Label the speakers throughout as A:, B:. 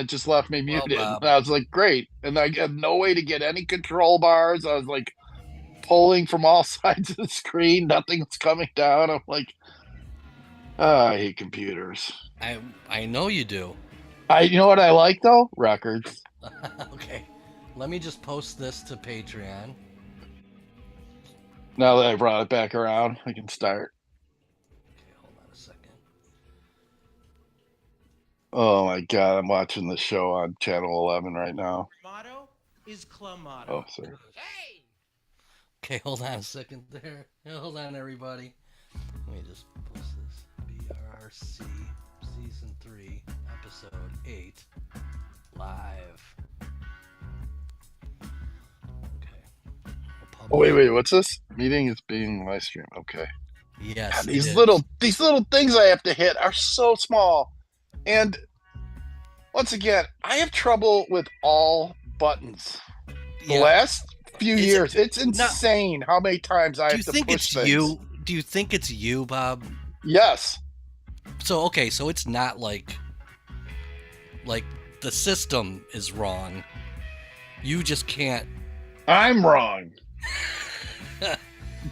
A: it just left me
B: Well,
A: muted.
B: Bob.
A: And I was like, great. And I had no way to get any control bars. I was like pulling from all sides of the screen. Nothing's coming down. I'm like, I hate computers.
B: I know you do.
A: You know what I like though? Records.
B: Okay. Let me just post this to Patreon.
A: Now that I brought it back around, I can start.
B: Okay, hold on a second.
A: Oh my God, I'm watching the show on Channel 11 right now.
C: Motto is Clamato.
A: Oh, sorry.
C: Hey!
B: Okay, hold on a second there. Hold on, everybody. Let me just post this. BRRC Season 3, Episode 8, live. Okay.
A: Oh, wait, what's this? Meeting is being live streamed. Okay.
B: Yes.
A: God, these little things I have to hit are so small. And once again, I have trouble with all buttons. The last few years, it's insane how many times I have to push things.
B: Do you think it's you, Bob?
A: Yes.
B: So okay, so it's not like the system is wrong. You just can't.
A: I'm wrong.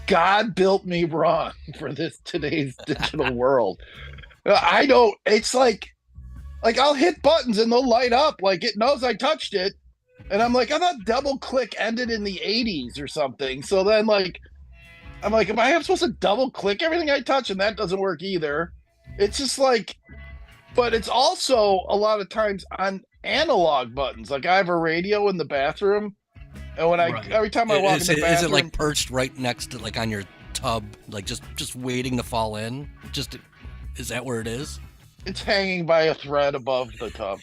A: God built me wrong for today's digital world. I don't. It's like I'll hit buttons and they'll light up like it knows I touched it, and I'm like, I thought double click ended in the 80s or something. So then I'm like, am I supposed to double click everything I touch? And that doesn't work either. It's just like, but it's also a lot of times on analog buttons. Like I have a radio in the bathroom, and when every time I walk in the bathroom,
B: is it like perched right next to like on your tub, like just waiting to fall in? Is that where it is?
A: It's hanging by a thread above the tub.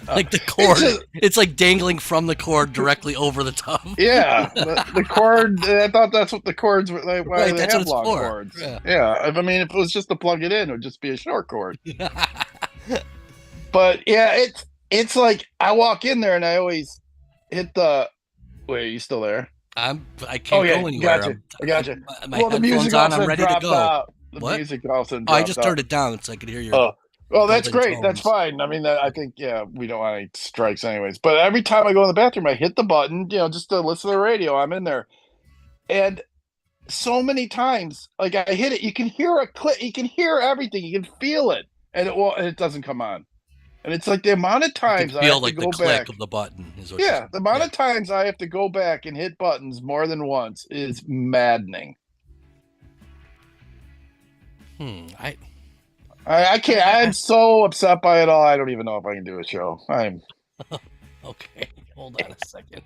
B: Like the cord. It's like dangling from the cord directly over the tub.
A: Yeah. The cord, I thought that's what the cords were. Like, why they have long cords. Yeah. I mean, if it was just to plug it in, it would just be a short cord. But yeah, it's like I walk in there and I always hit the. Wait, are you still there?
B: I can't go anywhere.
A: I got you.
B: Well, the music on. I'm ready to go.
A: Out. The music also dropped
B: I just turned it down so I could hear your.
A: Oh, that's great. Tones. That's fine. I mean, I think, we don't want any strikes anyways. But every time I go in the bathroom, I hit the button, just to listen to the radio. I'm in there. And so many times, like I hit it, you can hear a click, you can hear everything, you can feel it, and it doesn't come on. And it's like the amount of times I have to go back. Click
B: of the button is what
A: the amount of times I have to go back and hit buttons more than once is maddening. I can't. I'm so upset by it all. I don't even know if I can do a show.
B: Okay, hold on a second.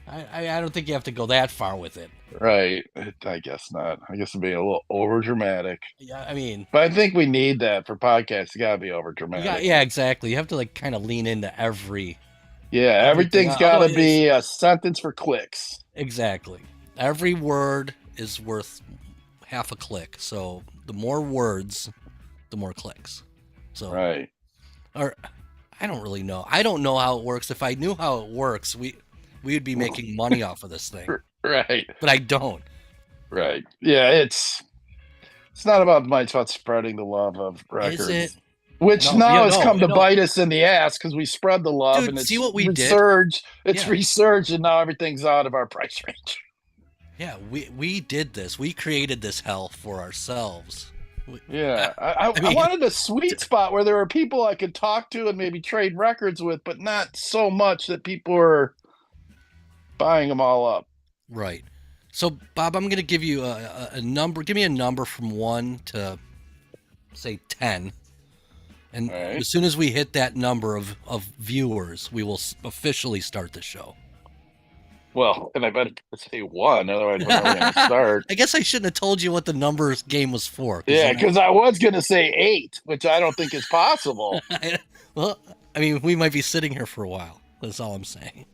B: I don't think you have to go that far with it.
A: Right. I guess not. I guess I'm being a little over dramatic.
B: Yeah, I mean.
A: But I think we need that for podcasts. You gotta be over dramatic.
B: Yeah, exactly. You have to like kind of lean into every.
A: Yeah, everything's gotta be a sentence for clicks.
B: Exactly. Every word is worth half a click. So the more words, the more clicks. So
A: right.
B: Or I don't really know. I don't know how it works. If I knew how it works, we would be making money off of this thing.
A: Right.
B: But I don't.
A: Right. Yeah, it's not about money, it's about spreading the love of records.
B: Is it?
A: Which has come to bite us in the ass because we spread the love.
B: Dude,
A: and it's
B: see what we
A: resurged. It's resurged, and now everything's out of our price range.
B: Yeah, we did this. We created this hell for ourselves.
A: Yeah, I wanted a sweet spot where there were people I could talk to and maybe trade records with, but not so much that people were buying them all up.
B: Right. So, Bob, I'm going to give you a number. Give me a number from 1 to, say, 10. And as soon as we hit that number of viewers, we will officially start the show.
A: Well, and I better say 1, otherwise we're never going to start.
B: I guess I shouldn't have told you what the numbers game was for.
A: Yeah, because I was going to say 8, which I don't think is possible.
B: Well, I mean, we might be sitting here for a while. That's all I'm saying.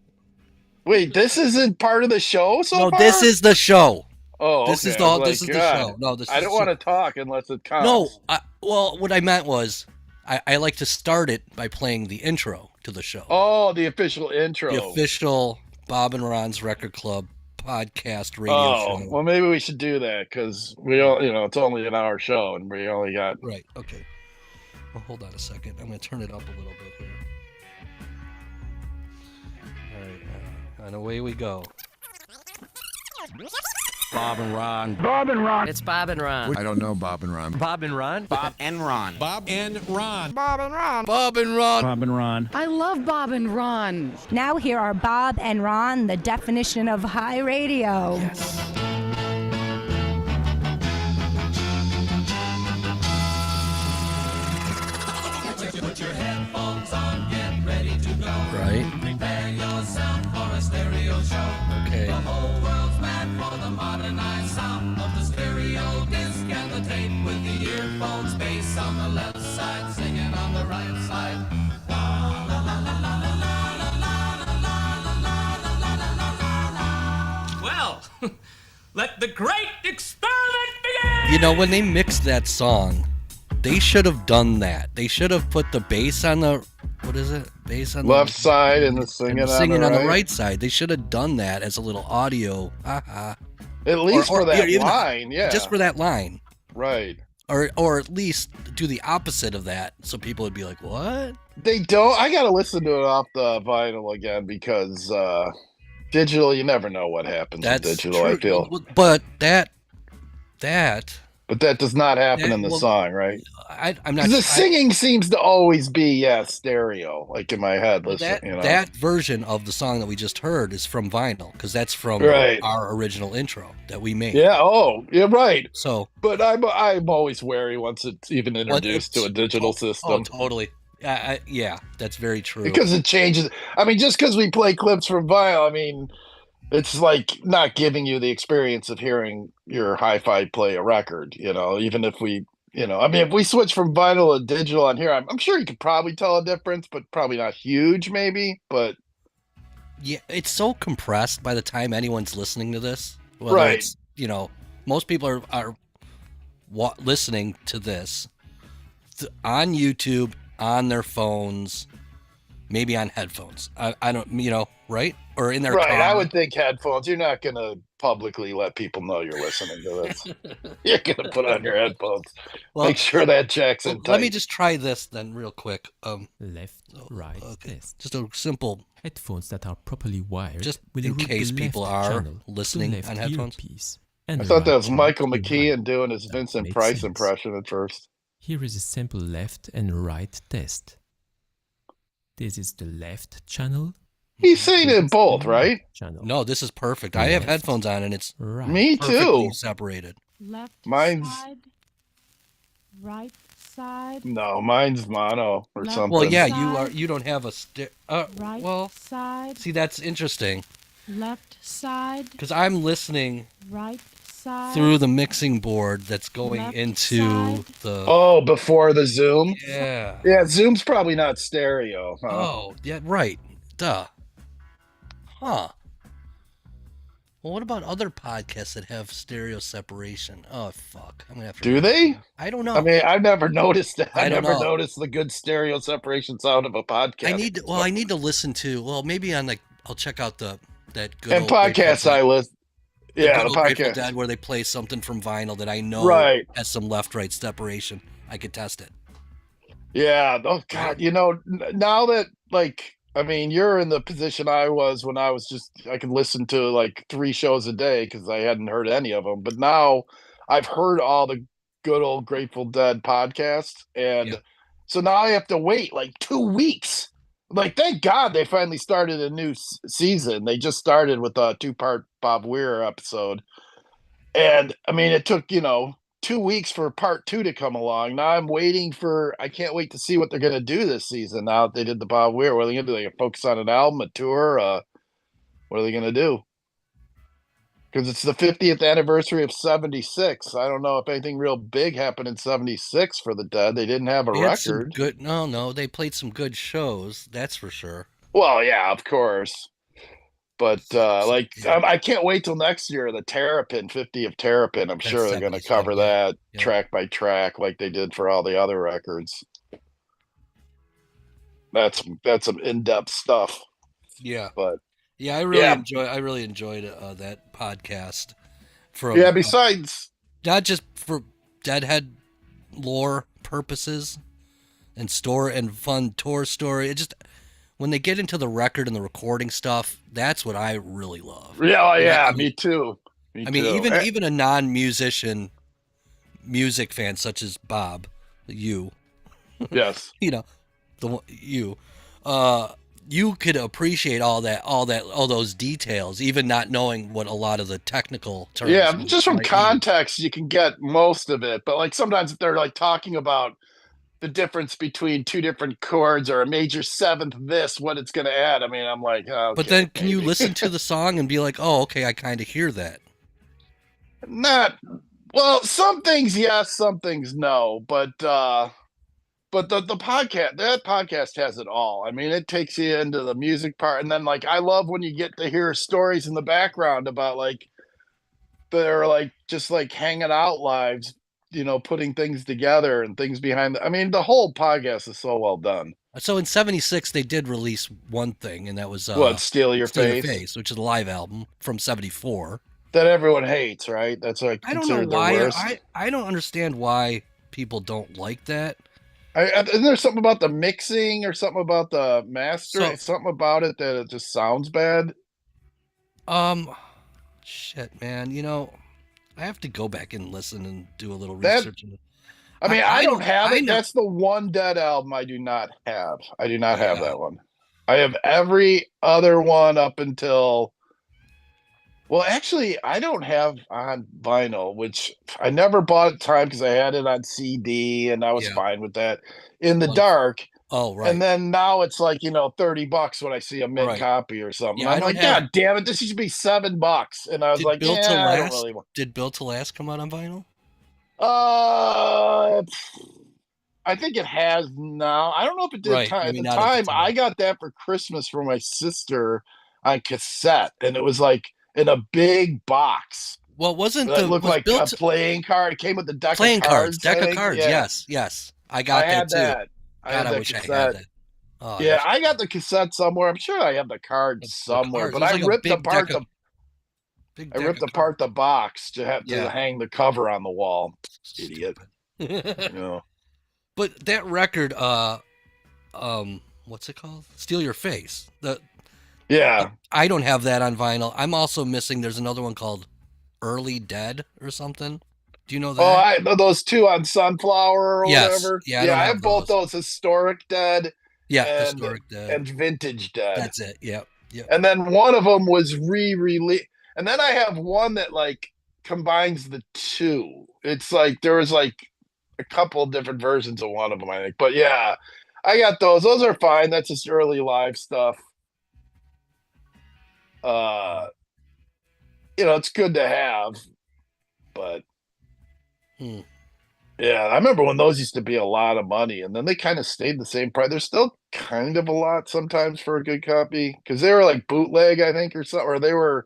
A: Wait, this isn't part of the show so far?
B: No, this is the show.
A: Oh, okay.
B: This is the show. No,
A: I don't want to talk unless it counts.
B: No, well, what I meant was I like to start it by playing the intro to the show.
A: Oh, the official intro.
B: The official Bob and Ron's Record Club podcast radio show.
A: Well, maybe we should do that because we all, it's only an hour show and we only got.
B: Right. Okay. Well, hold on a second. I'm going to turn it up a little bit here. And away we go.
D: Bob and Ron.
E: Bob and Ron.
F: It's Bob and Ron.
G: I don't know Bob and Ron.
D: Bob and Ron.
F: Bob and Ron.
D: Bob and Ron.
F: Bob and Ron.
B: Bob and Ron.
E: Bob and Ron.
H: I love Bob and Ron.
I: Now here are Bob and Ron, the definition of high radio.
B: Yes.
J: Put your headphones on, get ready to go.
B: Right.
J: Prepare yourself for a stereo show.
B: Okay.
J: The whole world's mad for the modernized sound of the stereo disc and the tape with the earphones, bass on the left side, singing on the right side. La la la la la la la la la la la la la la. Well, let the great experiment begin.
B: You know, when they mixed that song, they should have done that. They should have put the bass on the, what is it? Bass on
A: Left
B: the
A: side and the singing,
B: on the right side. They should have done that as a little audio. At
A: least for that line, yeah.
B: Just for that line.
A: Right.
B: Or at least do the opposite of that, so people would be like, what?
A: They don't. I gotta listen to it off the vinyl again because digital, you never know what happens in digital,
B: true.
A: I feel.
B: But that
A: But that does not happen in the song, right?
B: I'm not.
A: The singing seems to always be stereo, like in my head.
B: That version of the song that we just heard is from vinyl because that's from our original intro that we made.
A: Yeah. Oh, yeah. Right.
B: So,
A: but I'm always wary once it's even introduced to a digital system.
B: Oh, totally. Yeah, that's very true.
A: Because it changes. I mean, just because we play clips from vinyl, I mean, it's like not giving you the experience of hearing your hi-fi play a record, even if we, I mean, if we switch from vinyl to digital on here, I'm sure you could probably tell a difference, but probably not huge maybe, but.
B: Yeah, it's so compressed by the time anyone's listening to this.
A: Right.
B: It's, most people are listening to this on YouTube, on their phones, maybe on headphones. I don't, right? Or in their
A: car. I would think headphones. You're not going to publicly let people know you're listening to this. You're going to put on your headphones. Well, make sure that jack's in tight.
B: Let me just try this then real quick.
K: Left, right, test.
B: Just a simple
K: headphones that are properly wired.
B: Just in case people are listening on headphones.
A: I thought that was Michael McKean doing his Vincent Price impression at first.
K: Here is a simple left and right test. This is the left channel.
A: He's saying it both, right?
B: No, this is perfect. I have headphones on and it's
A: me too.
B: Separated.
H: Left
A: side,
H: right side.
A: No, mine's mono or something.
B: Well, yeah, you don't have a
H: right side.
B: See, that's interesting.
H: Left side.
B: Because I'm listening
H: right side
B: through the mixing board that's going into the.
A: Oh, before the Zoom.
B: Yeah.
A: Yeah, Zoom's probably not stereo. Huh?
B: Oh, yeah, right. Duh. Huh. Well, what about other podcasts that have stereo separation? Oh, fuck. I'm gonna have to.
A: Do they?
B: I don't know.
A: I mean, I've never noticed that.
B: I never
A: noticed the good stereo separation sound of a podcast.
B: I need to listen to. Well, maybe on I'll check out that good.
A: And podcasts I listen. Yeah, the podcast
B: Dead where they play something from vinyl that I know has some left-right separation. I could test it.
A: Yeah. Oh God. Now that I mean, you're in the position I was when I could listen to 3 shows a day because I hadn't heard any of them. But now I've heard all the good old Grateful Dead podcasts. And so now I have to wait 2 weeks. Thank God they finally started a new season. They just started with a 2-part Bob Weir episode. And I mean, it took, 2 weeks for part 2 to come along. Now I'm waiting I can't wait to see what they're going to do this season. Now that they did the Bob Weir, what are they going to do? They going to focus on an album, a tour? What are they going to do? Because it's the 50th anniversary of 76. I don't know if anything real big happened in 76 for the Dead. They didn't have a record.
B: No, they played some good shows. That's for sure.
A: Well, yeah, of course. But I can't wait till next year, the Terrapin, 50 of Terrapin. I'm sure they're going to cover that track by track like they did for all the other records. That's some in-depth stuff.
B: Yeah.
A: But
B: yeah, I really enjoyed that podcast.
A: Besides
B: not just for Deadhead lore purposes and fun tour story. It just when they get into the record and the recording stuff, that's what I really love.
A: Yeah, me too.
B: I mean, even a non-musician music fan such as Bob, you,
A: yes,
B: you could appreciate all those details, even not knowing what a lot of the technical terms.
A: Yeah, just from context, you can get most of it. But like sometimes if they're like talking about the difference between two different chords or a major seventh, what it's going to add. I mean, I'm like, okay,
B: but then can you listen to the song and be like, oh, okay, I kind of hear that.
A: Some things yes, some things no, but the podcast has it all. I mean, it takes you into the music part, and then like I love when you get to hear stories in the background about like they're like just like hanging out lives, putting things together and things behind I mean, the whole podcast is so well done.
B: So in '76 they did release one thing, and that was
A: Steal Your Face,
B: which is a live album from '74
A: that everyone hates, right? That's like
B: I don't know why. I don't understand why people don't like that.
A: Isn't there something about the mixing or something about the mastering? Something about it that it just sounds bad.
B: Shit, man. I have to go back and listen and do a little research.
A: I don't have it. That's the one Dead album I do not have. I do not have that one. I have every other one up until. Well, actually, I don't have on vinyl, which I never bought at the time because I had it on CD and I was fine with that. In the Dark.
B: Oh, right.
A: And then now it's like, $30 when I see a mid copy or something. I'm like, God damn it, this used to be $7. And I was like,
B: Built
A: to Last, I don't really want.
B: Did Built to Last come out on vinyl?
A: I think it has now. I don't know if it did at the time. I got that for Christmas from my sister on cassette, and it was like in a big box.
B: Well, it
A: looked like a playing card? It came with the deck
B: playing
A: of cards.
B: Deck of cards. Yes. I had that too. I wish I had that. Oh,
A: yeah, I got the cassette somewhere. I'm sure I have the card somewhere, but I ripped apart the box to have to hang the cover on the wall. Idiot.
B: But that record, what's it called? Steal Your Face. I don't have that on vinyl. I'm also missing. There's another one called Early Dead or something. Do you know that?
A: Oh, those two on Sunflower or whatever.
B: Yeah,
A: I have both those. Historic Dead.
B: Yeah, Historic Dead
A: and Vintage Dead.
B: That's it. Yep.
A: And then one of them was re-released. And then I have one that like combines the two. It's like there was like a couple of different versions of one of them, I think. But yeah, I got those. Those are fine. That's just early live stuff. It's good to have, but yeah, I remember when those used to be a lot of money, and then they kind of stayed the same price. They're still kind of a lot sometimes for a good copy because they were like bootleg, I think, or something. Or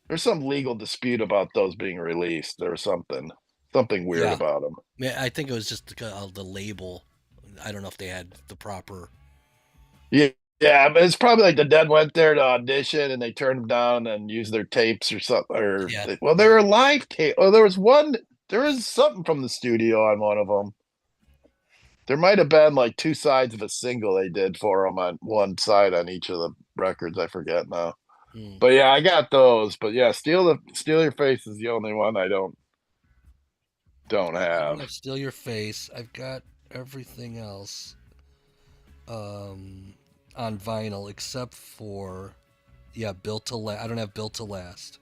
A: there's some legal dispute about those being released. There was something weird about them.
B: Yeah, I think it was just the label. I don't know if they had the proper.
A: Yeah, but it's probably like the Dead went there to audition and they turned them down and used their tapes or something. They were live tape. Oh, there was something from the studio on one of them. There might have been like two sides of a single they did for them on one side on each of the records. I forget now. But yeah, I got those. But yeah, Steal Your Face is the only one I don't have.
B: Steal Your Face. I've got everything else on vinyl except for Built to Last. I don't have Built to Last.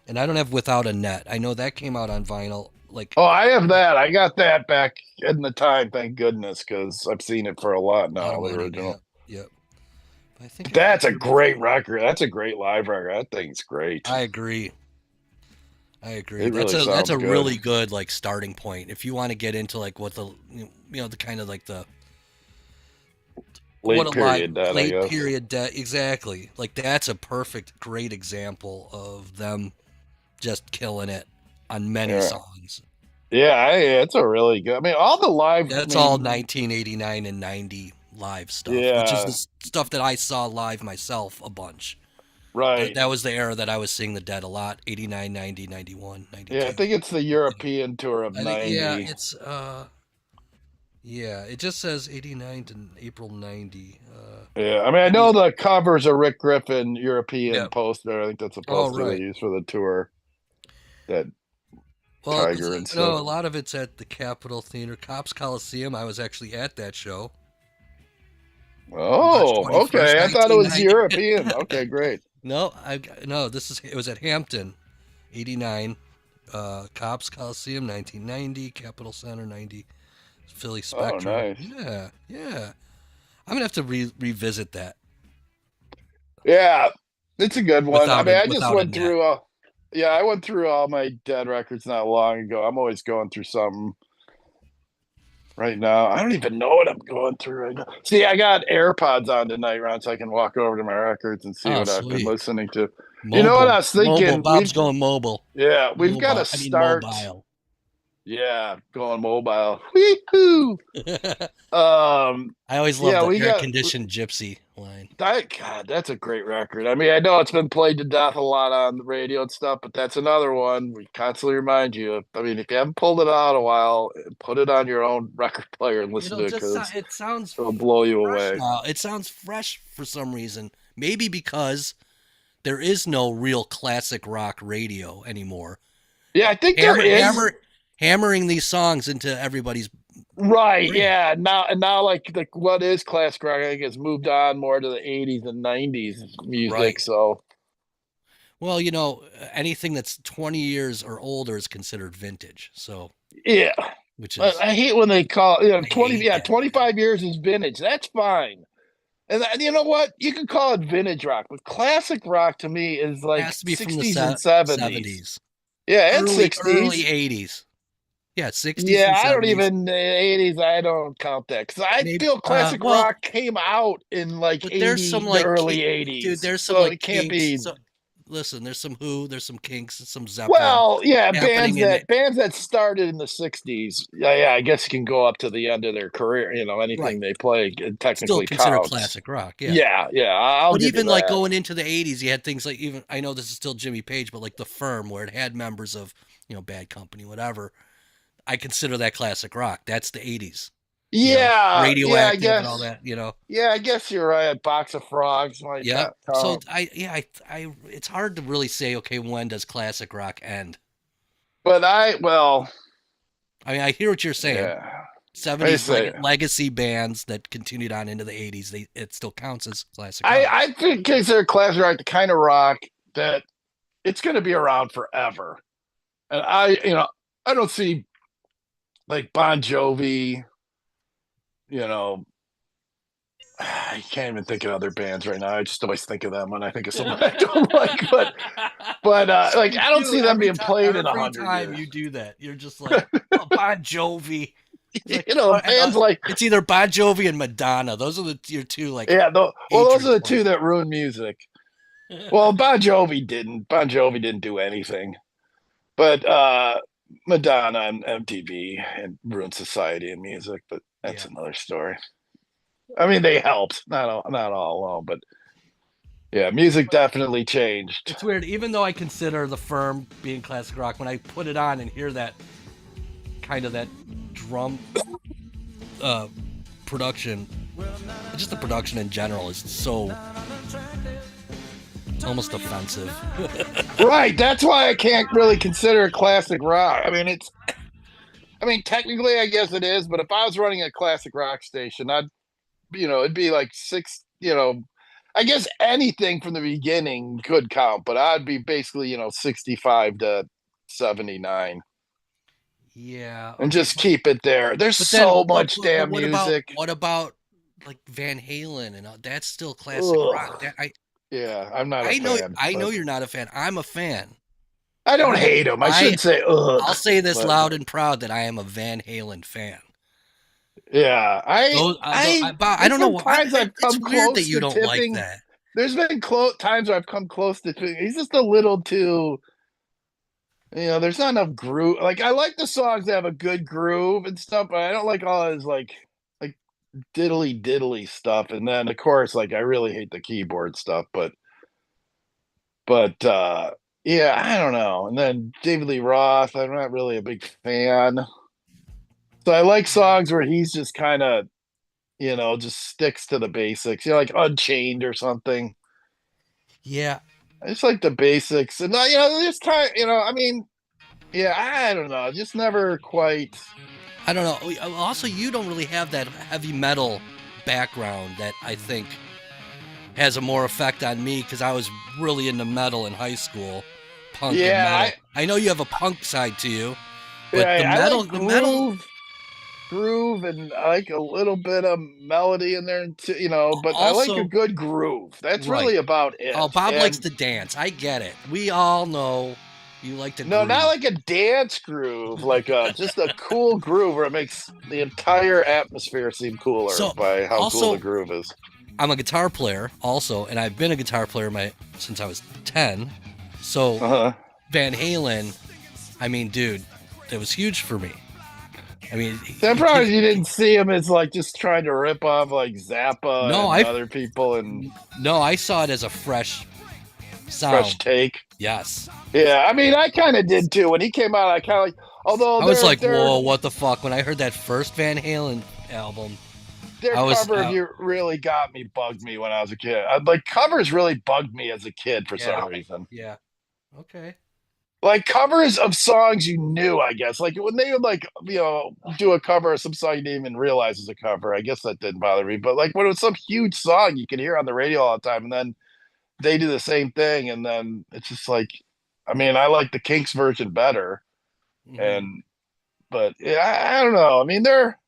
B: And I don't have Without a Net. I know that came out on vinyl.
A: I have that. I got that back in the time, thank goodness, because I've seen it for a lot now. The original.
B: Yep. I think
A: that's a great record. That's a great live record. That thing's great.
B: I agree.
A: That's
B: a really good starting point if you want to get into what the the kind of the
A: late period
B: debt. Exactly. That's a great example of them just killing it on many songs.
A: Yeah, it's a really good. I mean, all the live.
B: That's all 1989 and 90 live stuff, which is the stuff that I saw live myself a bunch.
A: Right.
B: That was the era that I was seeing the Dead a lot. 89, 90, 91, 92.
A: Yeah, I think it's the European tour of 90.
B: Yeah, it's Yeah, it just says 89 to April 90.
A: Yeah, I mean, I know the cover's a Rick Griffin European
B: Yeah.
A: poster. I think that's a
B: Oh,
A: poster
B: right.
A: they use for the tour. That
B: Well,
A: Tiger and
B: no,
A: stuff.
B: a lot of it's at the Capitol Theater, Cops Coliseum. I was actually at that show.
A: Oh,
B: March 21st,
A: okay. I thought it was
B: 1990.
A: European. Okay, great.
B: No, it was at Hampton, 89. Cops Coliseum, 1990. Capitol Center, 90. Philly Spectrum.
A: Oh, nice.
B: Yeah. I'm gonna have to revisit that.
A: Yeah, it's a good one. I mean, I just
B: without
A: went
B: a
A: through I went through all my Dead records not long ago. I'm always going through something right now. I don't even know what I'm going through right now. See, I got AirPods on tonight, Ron, so I can walk over to my records and see what I've been listening to.
B: Mobile,
A: you know what I was thinking?
B: Mobile. Bob's going mobile.
A: Yeah, we've got to start.
B: Mobile.
A: Yeah, going mobile. Wee-hoo!
B: I always love the air-conditioned gypsy line.
A: God, that's a great record. I mean, I know it's been played to death a lot on the radio and stuff, but that's another one we constantly remind you of. I mean, if you haven't pulled it out a while, put it on your own record player and listen to it because it'll blow you away.
B: Now. It sounds fresh for some reason. Maybe because there is no real classic rock radio anymore.
A: Yeah, I think there is.
B: Hammering these songs into everybody's
A: right. Yeah. Now, like what is classic rock? I think it's moved on more to the 80s and 90s music. Right. So,
B: well, anything that's 20 years or older is considered vintage. So,
A: yeah.
B: Which is
A: I hate when they call 25 years is vintage. That's fine. And you know what? You can call it vintage rock, but classic rock to me is like 60s and 70s. Yeah, and 60s.
B: Early 80s. Yeah, 60s.
A: Yeah, I don't even 80s. I don't count that because I feel classic rock came out in like 80s,
B: there's some
A: the early 80s.
B: Dude, there's some
A: it can't be.
B: Listen, there's some Who, there's some Kinks, some Zeppelin.
A: Well, yeah, bands that started in the 60s. Yeah, I guess you can go up to the end of their career. Anything they play technically
B: still considered
A: counts.
B: Classic rock. Yeah.
A: But
B: even like going into the 80s, you had things like I know this is still Jimmy Page, but like The Firm, where it had members of Bad Company, whatever. I consider that classic rock. That's the 80s.
A: Yeah,
B: Radioactive and all that.
A: Yeah, I guess you're right. Box of Frogs.
B: Yeah. So it's hard to really say. Okay, when does classic rock end?
A: But I
B: hear what you're saying.
A: Yeah.
B: 70s legacy bands that continued on into the 80s. It still counts as classic rock.
A: I think consider classic rock the kind of rock that it's going to be around forever. And I don't see like Bon Jovi. I can't even think of other bands right now. I just always think of them when I think of someone I don't like. But I don't see them being played in 100 years.
B: Every time you do that, you're just like, Bon Jovi.
A: Bands like
B: it's either Bon Jovi and Madonna. Those are your two like.
A: Yeah, those are the two that ruin music. Well, Bon Jovi didn't do anything, but Madonna and MTV and ruined society and music. But that's another story. I mean, they helped, not all alone, but yeah, music definitely changed.
B: It's weird, even though I consider The Firm being classic rock, when I put it on and hear that kind of that drum production, just the production in general is so almost offensive.
A: Right, that's why I can't really consider it classic rock. I mean, technically, I guess it is, but if I was running a classic rock station, it'd be like I guess anything from the beginning could count, but I'd be basically, 65 to 79.
B: Yeah.
A: And just keep it there. There's so much damn music.
B: What about like Van Halen and all? That's still classic rock.
A: I'm not a fan.
B: I know you're not a fan. I'm a fan.
A: I don't hate him. I shouldn't say ugh.
B: I'll say this loud and proud that I am a Van Halen fan.
A: Yeah, I don't know.
B: It's weird that you don't like that.
A: There's been times where I've come close to tipping. He's just a little too. There's not enough groove. Like I like the songs that have a good groove and stuff, but I don't like all his like diddly stuff. And then of course, like I really hate the keyboard stuff, but yeah, I don't know. And then David Lee Roth, I'm not really a big fan. So I like songs where he's just kind of, just sticks to the basics. Like Unchained or something.
B: Yeah.
A: I just like the basics, and this time, I mean, yeah, I don't know, just never quite.
B: I don't know. Also, you don't really have that heavy metal background that I think has a more effect on me because I was really into metal in high school, punk and metal. I know you have a punk side to you, but the metal,
A: I like groove, and I like a little bit of melody in there, too, but also, I like a good groove. That's really about it.
B: Oh, Bob likes to dance. I get it. We all know you like to groove.
A: Not like a dance groove, like just a cool groove where it makes the entire atmosphere seem cooler by how cool the groove is.
B: I'm a guitar player also, and I've been a guitar player since I was 10. So Van Halen, I mean, dude, it was huge for me. I mean,
A: I'm surprised you didn't see him as like just trying to rip off like Zappa and other people. And
B: no, I saw it as a fresh sound.
A: Fresh take.
B: Yes.
A: Yeah, I mean, I kind of did too. When he came out, I kind of like, although
B: I was like, whoa, what the fuck? When I heard that first Van Halen album,
A: their cover of You really bugged me when I was a kid. Like, covers really bugged me as a kid for some reason.
B: Yeah. Okay.
A: Like covers of songs you knew, I guess. Like when they would do a cover of some song you didn't even realize was a cover, I guess that didn't bother me. But like when it was some huge song you could hear on the radio all the time, and then they do the same thing, and then it's just like, I mean, I like the Kinks version better. But yeah, I don't know. I mean, they're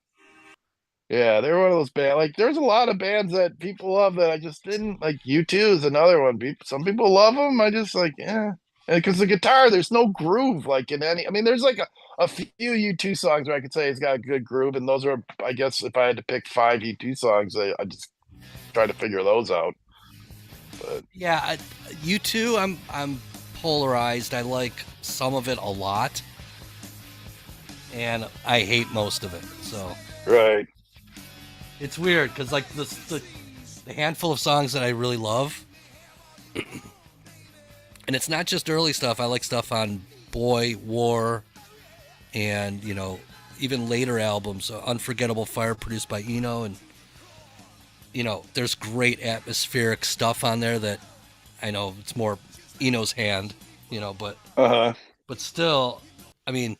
A: one of those bands. Like, there's a lot of bands that people love that I just didn't like. U2 is another one. Some people love them. I just like, because the guitar, there's no groove like in any. I mean, there's like a few U2 songs where I could say it's got a good groove, and those are, I guess, if I had to pick 5 U2 songs, I just try to figure those out. But
B: yeah, U2, I'm polarized. I like some of it a lot, and I hate most of it. So
A: right,
B: it's weird because like the handful of songs that I really love. And it's not just early stuff. I like stuff on Boy, War, and, even later albums. Unforgettable Fire produced by Eno. And, there's great atmospheric stuff on there that I know it's more Eno's hand, but still, I mean,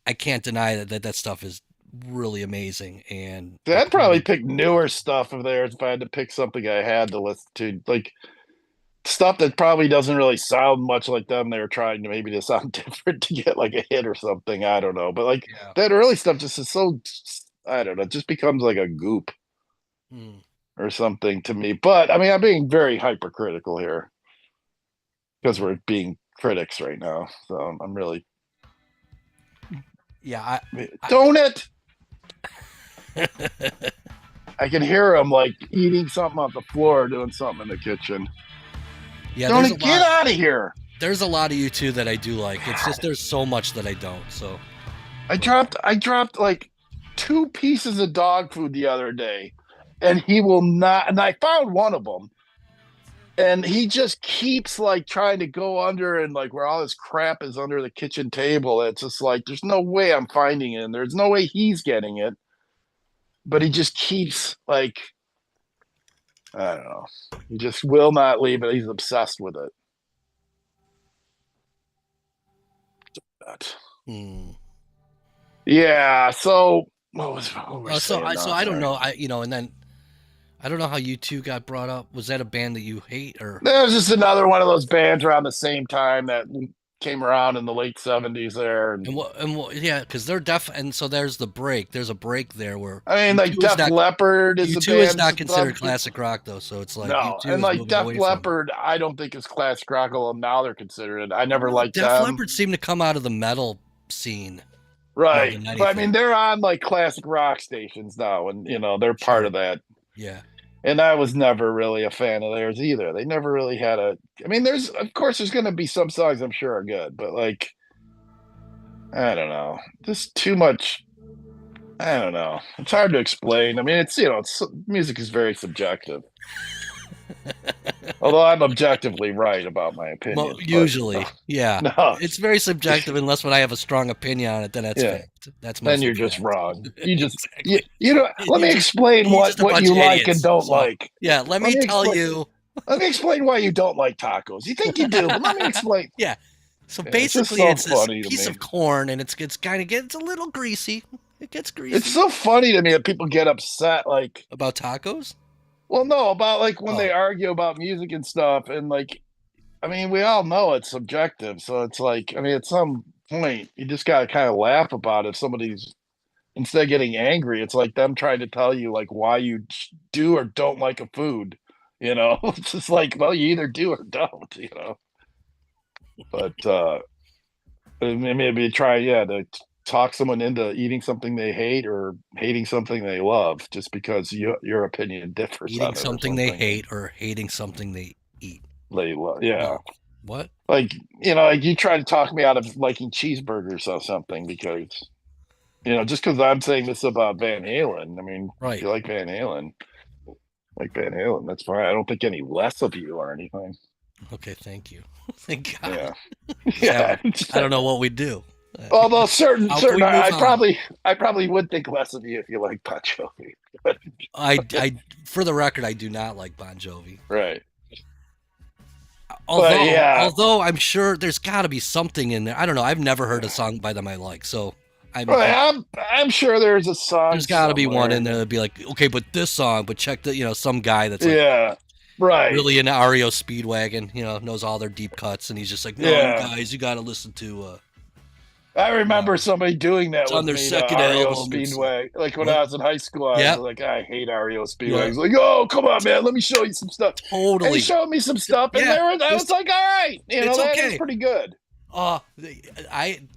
B: I can't deny that stuff is really amazing. And
A: I'd probably pick newer stuff of theirs if I had to pick something I had to listen to. Like, stuff that probably doesn't really sound much like them. They were trying to sound different to get like a hit or something. I don't know. But like that early stuff just is so, I don't know, it just becomes like a goop or something to me. But I mean, I'm being very hypercritical here because we're being critics right now. So I'm really.
B: Yeah.
A: Don't it? I can hear him like eating something off the floor, doing something in the kitchen.
B: Yeah,
A: Don't get out of here.
B: There's a lot of U2 that I do like. It's just there's so much that I don't. So
A: I dropped like 2 pieces of dog food the other day, and he will not. And I found one of them, and he just keeps like trying to go under, and like where all this crap is under the kitchen table. It's just like there's no way I'm finding it, and there's no way he's getting it, but he just keeps like. I don't know. He just will not leave it. He's obsessed with it. Yeah. So what was?
B: So I don't know. And then I don't know how U2 got brought up. Was that a band that you hate, or?
A: That was just another one of those bands around the same time that came around in the late 70s there. And
B: what, yeah, because they're and so there's the break. There's a break there where
A: I mean, like Def Leppard is
B: U2 is not considered classic rock though, so it's like
A: no,
B: U2
A: and like Def Leppard, I don't think is classic rock. Although now they're considered it. I never liked them.
B: Def Leppard seemed to come out of the metal scene,
A: right? But I mean, they're on like classic rock stations now, and they're part of that.
B: Yeah.
A: And I was never really a fan of theirs either. They never really had a. I mean, there's going to be some songs I'm sure are good, but like, I don't know, just too much. I don't know. It's hard to explain. I mean, it's music is very subjective. Although I'm objectively right about my opinion.
B: Usually, yeah.
A: No.
B: It's very subjective unless when I have a strong opinion on it, then that's
A: Yeah.
B: fact. That's
A: Then
B: mostly
A: you're just
B: fact.
A: wrong. You just
B: Exactly.
A: you know. Let me explain
B: You're
A: what
B: just a bunch
A: you
B: of
A: like
B: idiots.
A: and don't
B: So,
A: like.
B: Yeah, let me tell
A: explain-
B: you.
A: Let me explain why you don't like tacos. You think you do, but let me explain.
B: Yeah. So
A: Yeah, it's just
B: basically,
A: so
B: it's this
A: funny to
B: piece
A: me.
B: of corn, and it's kind of gets a little greasy. It gets greasy.
A: It's so funny to me that people get upset, like
B: about tacos.
A: Well, no, about like when they argue about music and stuff, and like, I mean, we all know it's subjective, so it's like, I mean, at some point, you just gotta kind of laugh about it. If somebody's instead of getting angry, it's like them trying to tell you like why you do or don't like a food. You know, it's just like, well, you either do or don't. You know, but maybe try, to talk someone into eating something they hate or hating something they love just because your opinion differs.
B: Eating something they hate or hating something they eat.
A: They love, yeah.
B: No. What?
A: Like, like you try to talk me out of liking cheeseburgers or something because, just because I'm saying this about Van Halen. I mean,
B: right.
A: If you like Van Halen, that's fine. I don't think any less of you or anything.
B: Okay, thank you. Thank God.
A: Yeah. Yeah.
B: I don't know what we'd do.
A: Although certain I probably would think less of you if you like Bon Jovi.
B: I for the record, I do not like Bon Jovi.
A: Right.
B: Although I'm sure there's got to be something in there. I don't know. I've never heard a song by them I like, so
A: I'm sure there's a song.
B: There's got to be one in there that'd be like, okay, but this song, but check the, some guy that's like,
A: right,
B: really into REO Speedwagon, knows all their deep cuts, and he's just like, no, you guys, you got to listen to.
A: I remember somebody doing that
B: with
A: on
B: their second
A: REO
B: album.
A: Speedway. Like when I was in high school, I was like, I hate REO Speedway.
B: Yeah.
A: I was like, oh, come on, man, let me show you some stuff.
B: Totally.
A: And he showed me some stuff, and I was like, all right,
B: it's
A: that
B: okay.
A: is pretty good.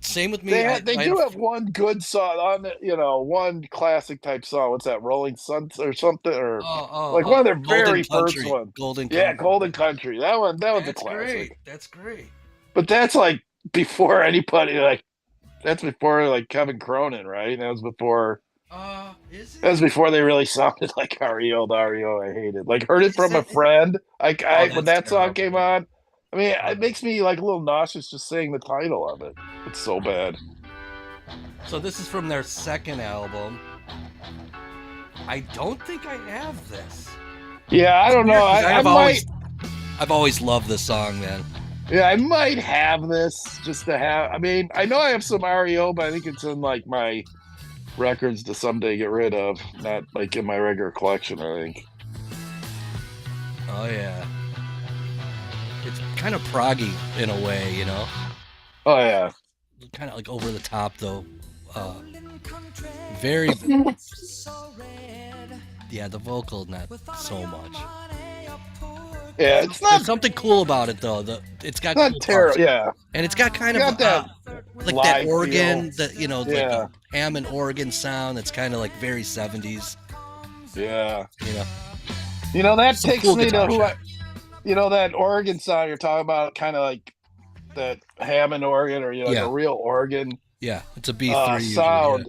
B: Same with me.
A: They do have one good song on the, one classic type song. What's that, Rolling Suns or something, or like one of their very first ones.
B: Golden Country.
A: Golden Country. That was a classic.
B: Great. That's great.
A: But that's like before anybody that's before Kevin Cronin, right? That was before.
B: Is it?
A: That was before they really sounded like REO. The REO I hated. Like heard it from a friend. When that song came on. I mean, it makes me a little nauseous just saying the title of it. It's so bad.
B: So this is from their second album. I don't think I have this.
A: Yeah, I don't know.
B: I've always loved this song, man.
A: Yeah, I might have this just to have. I mean, I know I have some REO, but I think it's in my records to someday get rid of, not in my regular collection. I think.
B: Oh yeah. It's kind of proggy in a way,
A: Oh yeah.
B: Kind of over the top though. Very. Yeah, the vocal not so much.
A: Yeah, it's not.
B: There's something cool about it though. It's got
A: not
B: cool
A: terrible.
B: parts.
A: Yeah.
B: And it's got kind of
A: that
B: that organ,
A: feel.
B: that like a Hammond organ sound that's kind of very 70s.
A: Yeah.
B: That
A: takes
B: cool
A: me to who
B: shit.
A: that organ sound you're talking about, kind of like that Hammond organ or a real organ.
B: Yeah, it's a B3
A: sound.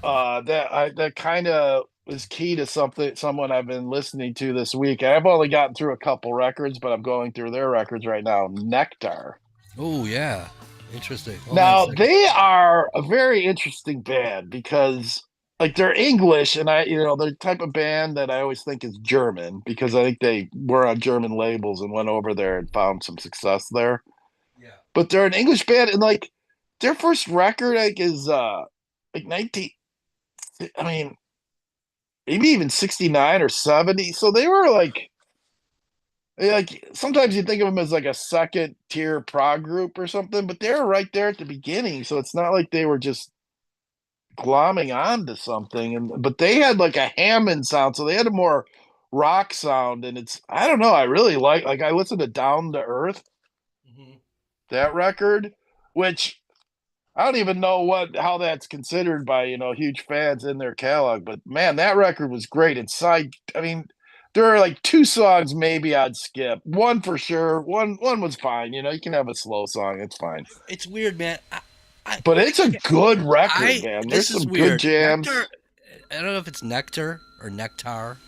A: That kind of is key to someone I've been listening to this week. I've only gotten through a couple records, but I'm going through their records right now. Nectar.
B: Oh yeah, interesting.
A: Now they are a very interesting band because they're English, and they're the type of band that I always think is German because I think they were on German labels and went over there and found some success there.
B: Yeah. But
A: they're an English band, and their first record is 19. I mean, maybe even 69 or 70. So they were sometimes you think of them as a second tier prog group or something, but they're right there at the beginning. So it's not like they were just glomming onto something, but they had a Hammond sound, so they had a more rock sound, and I don't know, I really like I listened to Down to Earth, that record, which I don't even know how that's considered by huge fans in their catalog, but man, that record was great. I mean, there are two songs maybe I'd skip, one for sure, one was fine. You can have a slow song, it's fine.
B: It's weird, man.
A: But it's a good record, man. There's some good jams.
B: Nectar, I don't know if it's Nectar or Nectar.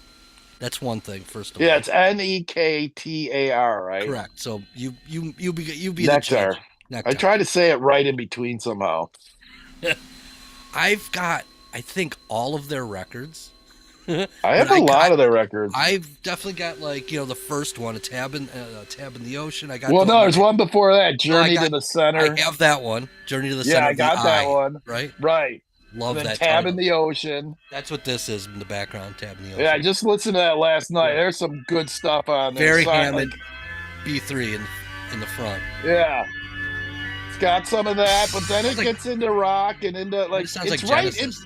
B: That's one thing. First of
A: Yeah,
B: all,
A: it's Nektar, right?
B: correct. So you be the
A: Nectar.
B: judge.
A: I
B: Nectar.
A: try to say it right in between somehow.
B: I've got, I think, all of their records.
A: I have a lot of their records.
B: I've definitely got, like, the first one, a tab in the ocean. I got.
A: Well, no, there's one before that, Journey to the Center.
B: I have that one, Journey to the Center.
A: Yeah, I got that one.
B: Right.
A: And
B: Love
A: then
B: that.
A: Tab
B: title.
A: in the Ocean.
B: That's what this is in the background. Tab in the Ocean.
A: Yeah, I just listened to that last night. There's some good stuff on there.
B: Very Hammond, B3 in the front.
A: Yeah. It's got some of that, but then it gets into rock and into like
B: it sounds
A: it's
B: like
A: right.
B: Genesis.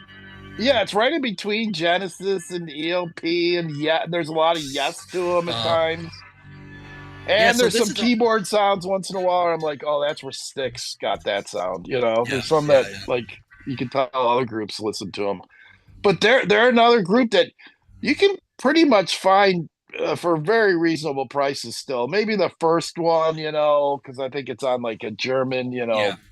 A: It's right in between Genesis and ELP, and there's a lot of yes to them at times. And there's some keyboard sounds once in a while where I'm like, oh, that's where Styx got that sound. There's some that like you can tell other groups listen to them, but they're another group that you can pretty much find for very reasonable prices still. Maybe the first one, because I think it's on like a German,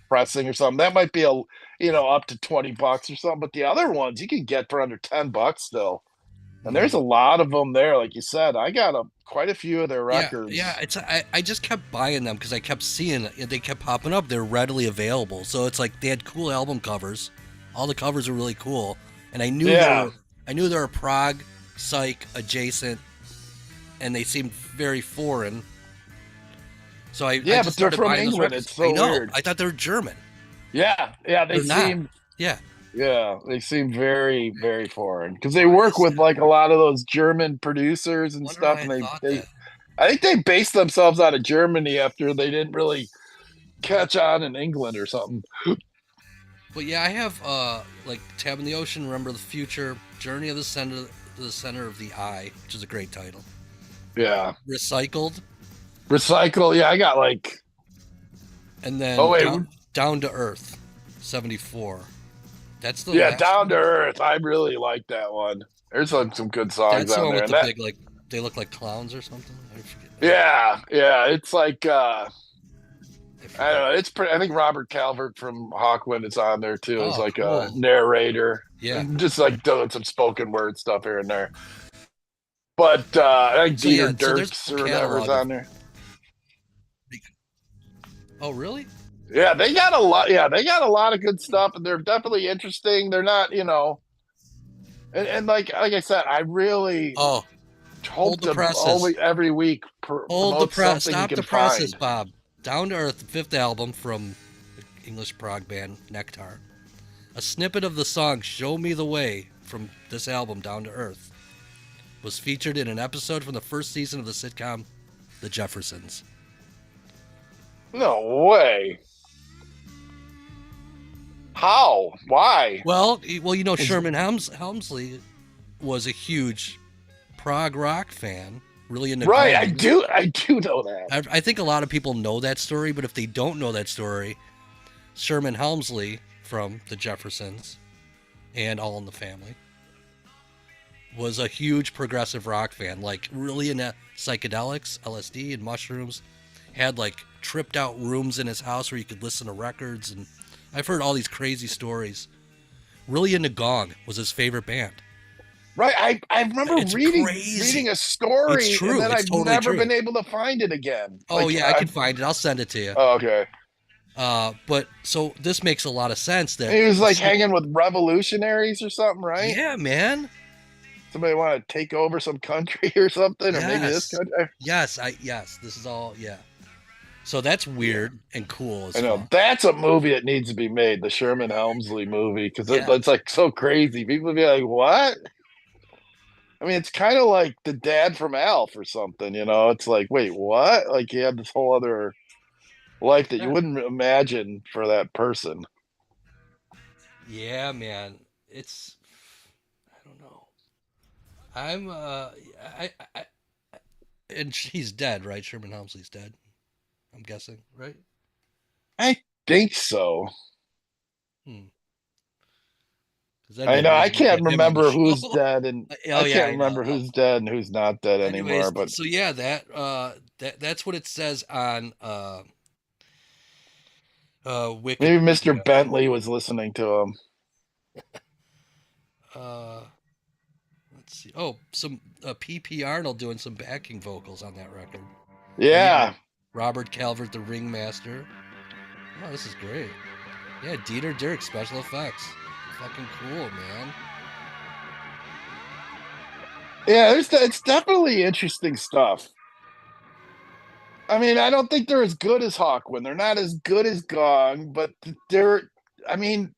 A: pressing or something. That might be up to $20 or something. But the other ones you can get for under $10 still. And there's a lot of them there, like you said. I got quite a few of their records.
B: Yeah. I just kept buying them because I kept seeing it. They kept popping up. They're readily available. So it's like they had cool album covers. All the covers were really cool, and I knew they were prog, psych adjacent, and they seemed very foreign. So I just
A: but they're
B: started
A: from
B: buying
A: England.
B: Those
A: it's so weird.
B: I thought they were German.
A: Yeah, they seem. Yeah, they seem very, very foreign because they work with like a lot of those German producers and stuff, and I think they based themselves out of Germany after they didn't really catch on in England or something.
B: But yeah, I have like Tab in the Ocean, Remember the Future, Journey to the Center of the Eye, which is a great title.
A: Yeah.
B: Recycle.
A: Yeah, I got like.
B: And then Down to Earth, 74. That's the
A: Down to Earth. I really like that one. There's some good songs
B: That's the
A: on
B: one
A: there.
B: with the big, like, they look like clowns or something. I forget.
A: Yeah. It's like I don't know. It's pretty. I think Robert Calvert from Hawkwind is on there too. As like a narrator.
B: Yeah.
A: Just like doing some spoken word stuff here and there. But I think Dieter Dirks or whatever's on there.
B: Oh, really?
A: Yeah, they got a lot. Yeah, they got a lot of good stuff, and they're definitely interesting. They're not, and like I said, I really hope to every week.
B: Hold the press. Stop the process, Bob. Down to Earth, the fifth album from the English prog band Nektar. A snippet of the song "Show Me the Way" from this album, Down to Earth, was featured in an episode from the first season of the sitcom The Jeffersons.
A: No way. How? Why?
B: Well, Sherman Helmsley was a huge prog rock fan, really into
A: Right, I do know that.
B: I think a lot of people know that story, but if they don't know that story, Sherman Helmsley from the Jeffersons and All in the Family was a huge progressive rock fan, like really into psychedelics, LSD and mushrooms, had like tripped out rooms in his house where you could listen to records, and I've heard all these crazy stories. Really into Gong was his favorite band.
A: Right, I remember reading a story,
B: it's true.
A: And then
B: it's
A: I've
B: totally
A: never
B: true.
A: been able to find it again.
B: Oh I can find it. I'll send it to you.
A: Oh, okay.
B: But so this makes a lot of sense that
A: he was like hanging with revolutionaries or something, right?
B: Yeah, man.
A: Somebody want to take over some country or something, or maybe this country.
B: Yes, this is all. Yeah. So that's weird and cool.
A: I know that's a movie that needs to be made, the Sherman Helmsley movie, because it's like so crazy. People would be like, "What?" I mean, it's kind of like the dad from Alf or something, It's like, wait, what? Like he had this whole other life that you wouldn't imagine for that person.
B: Yeah, man. It's I don't know. And she's dead, right? Sherman Helmsley's dead. I'm guessing, right?
A: I think so.
B: I
A: know. I can't remember who's dead, and I can't remember who's dead and who's not dead anymore. But
B: so yeah, that's what it says on Wiki.
A: Maybe Mr. Bentley was listening to him.
B: Let's Let's see. Oh, some P.P. Arnold doing some backing vocals on that record.
A: Yeah.
B: Robert Calvert, the ringmaster. Oh, this is great. Yeah, Dieter Dirk, special effects. Fucking cool, man.
A: Yeah, it's definitely interesting stuff. I mean, I don't think they're as good as Hawkwind. They're not as good as Gong, but I mean,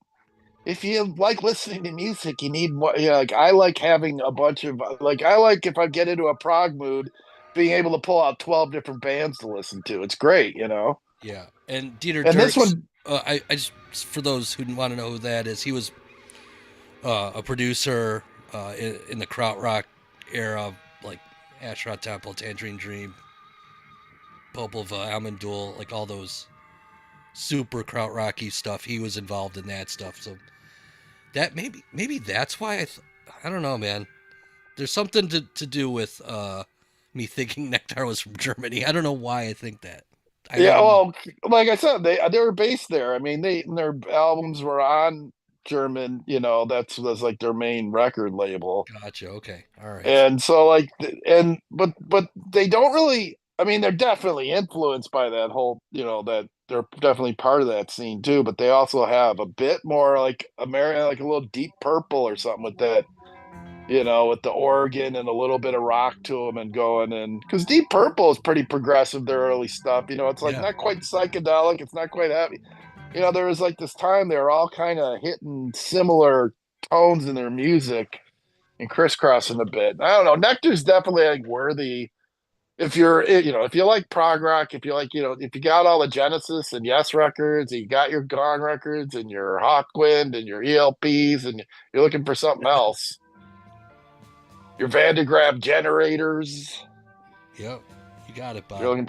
A: if you like listening to music, you need more. Yeah, like I like having a bunch of I like if I get into a prog mood, being able to pull out 12 different bands to listen to. It's great, you know.
B: Yeah, and Dieter
A: And
B: Dirks.
A: this one,
B: I just for those who want to know who that is, he was a producer in the krautrock era, like Asherah Temple, Tangerine Dream, Popova, Almond-Duel, like all those super krautrocky stuff. He was involved in that stuff. So that maybe that's why I don't know, man. There's something to do with me thinking Nectar was from Germany. I don't know why I think that.
A: Well, like I said, they were based there. I mean, their albums were on German. You know, that's like their main record label.
B: Gotcha. Okay. All right.
A: And so but they don't really. I mean, they're definitely influenced by that whole. You know, that they're definitely part of that scene too. But they also have a bit more like American, like a little Deep Purple or something with that. You know, with the organ and a little bit of rock to them and going in. Because Deep Purple is pretty progressive, their early stuff. You know, it's like not quite psychedelic. It's not quite heavy. You know, there was like this time they were all kind of hitting similar tones in their music and crisscrossing a bit. I don't know. Nectar's definitely like worthy. If you're, you know, if you like prog rock, if you like, you know, if you got all the Genesis and Yes records, and you got your Gone records and your Hawkwind and your ELPs, and you're looking for something else. Your Van de Graaff generators.
B: Yep, you got it, Bob.
A: If you're looking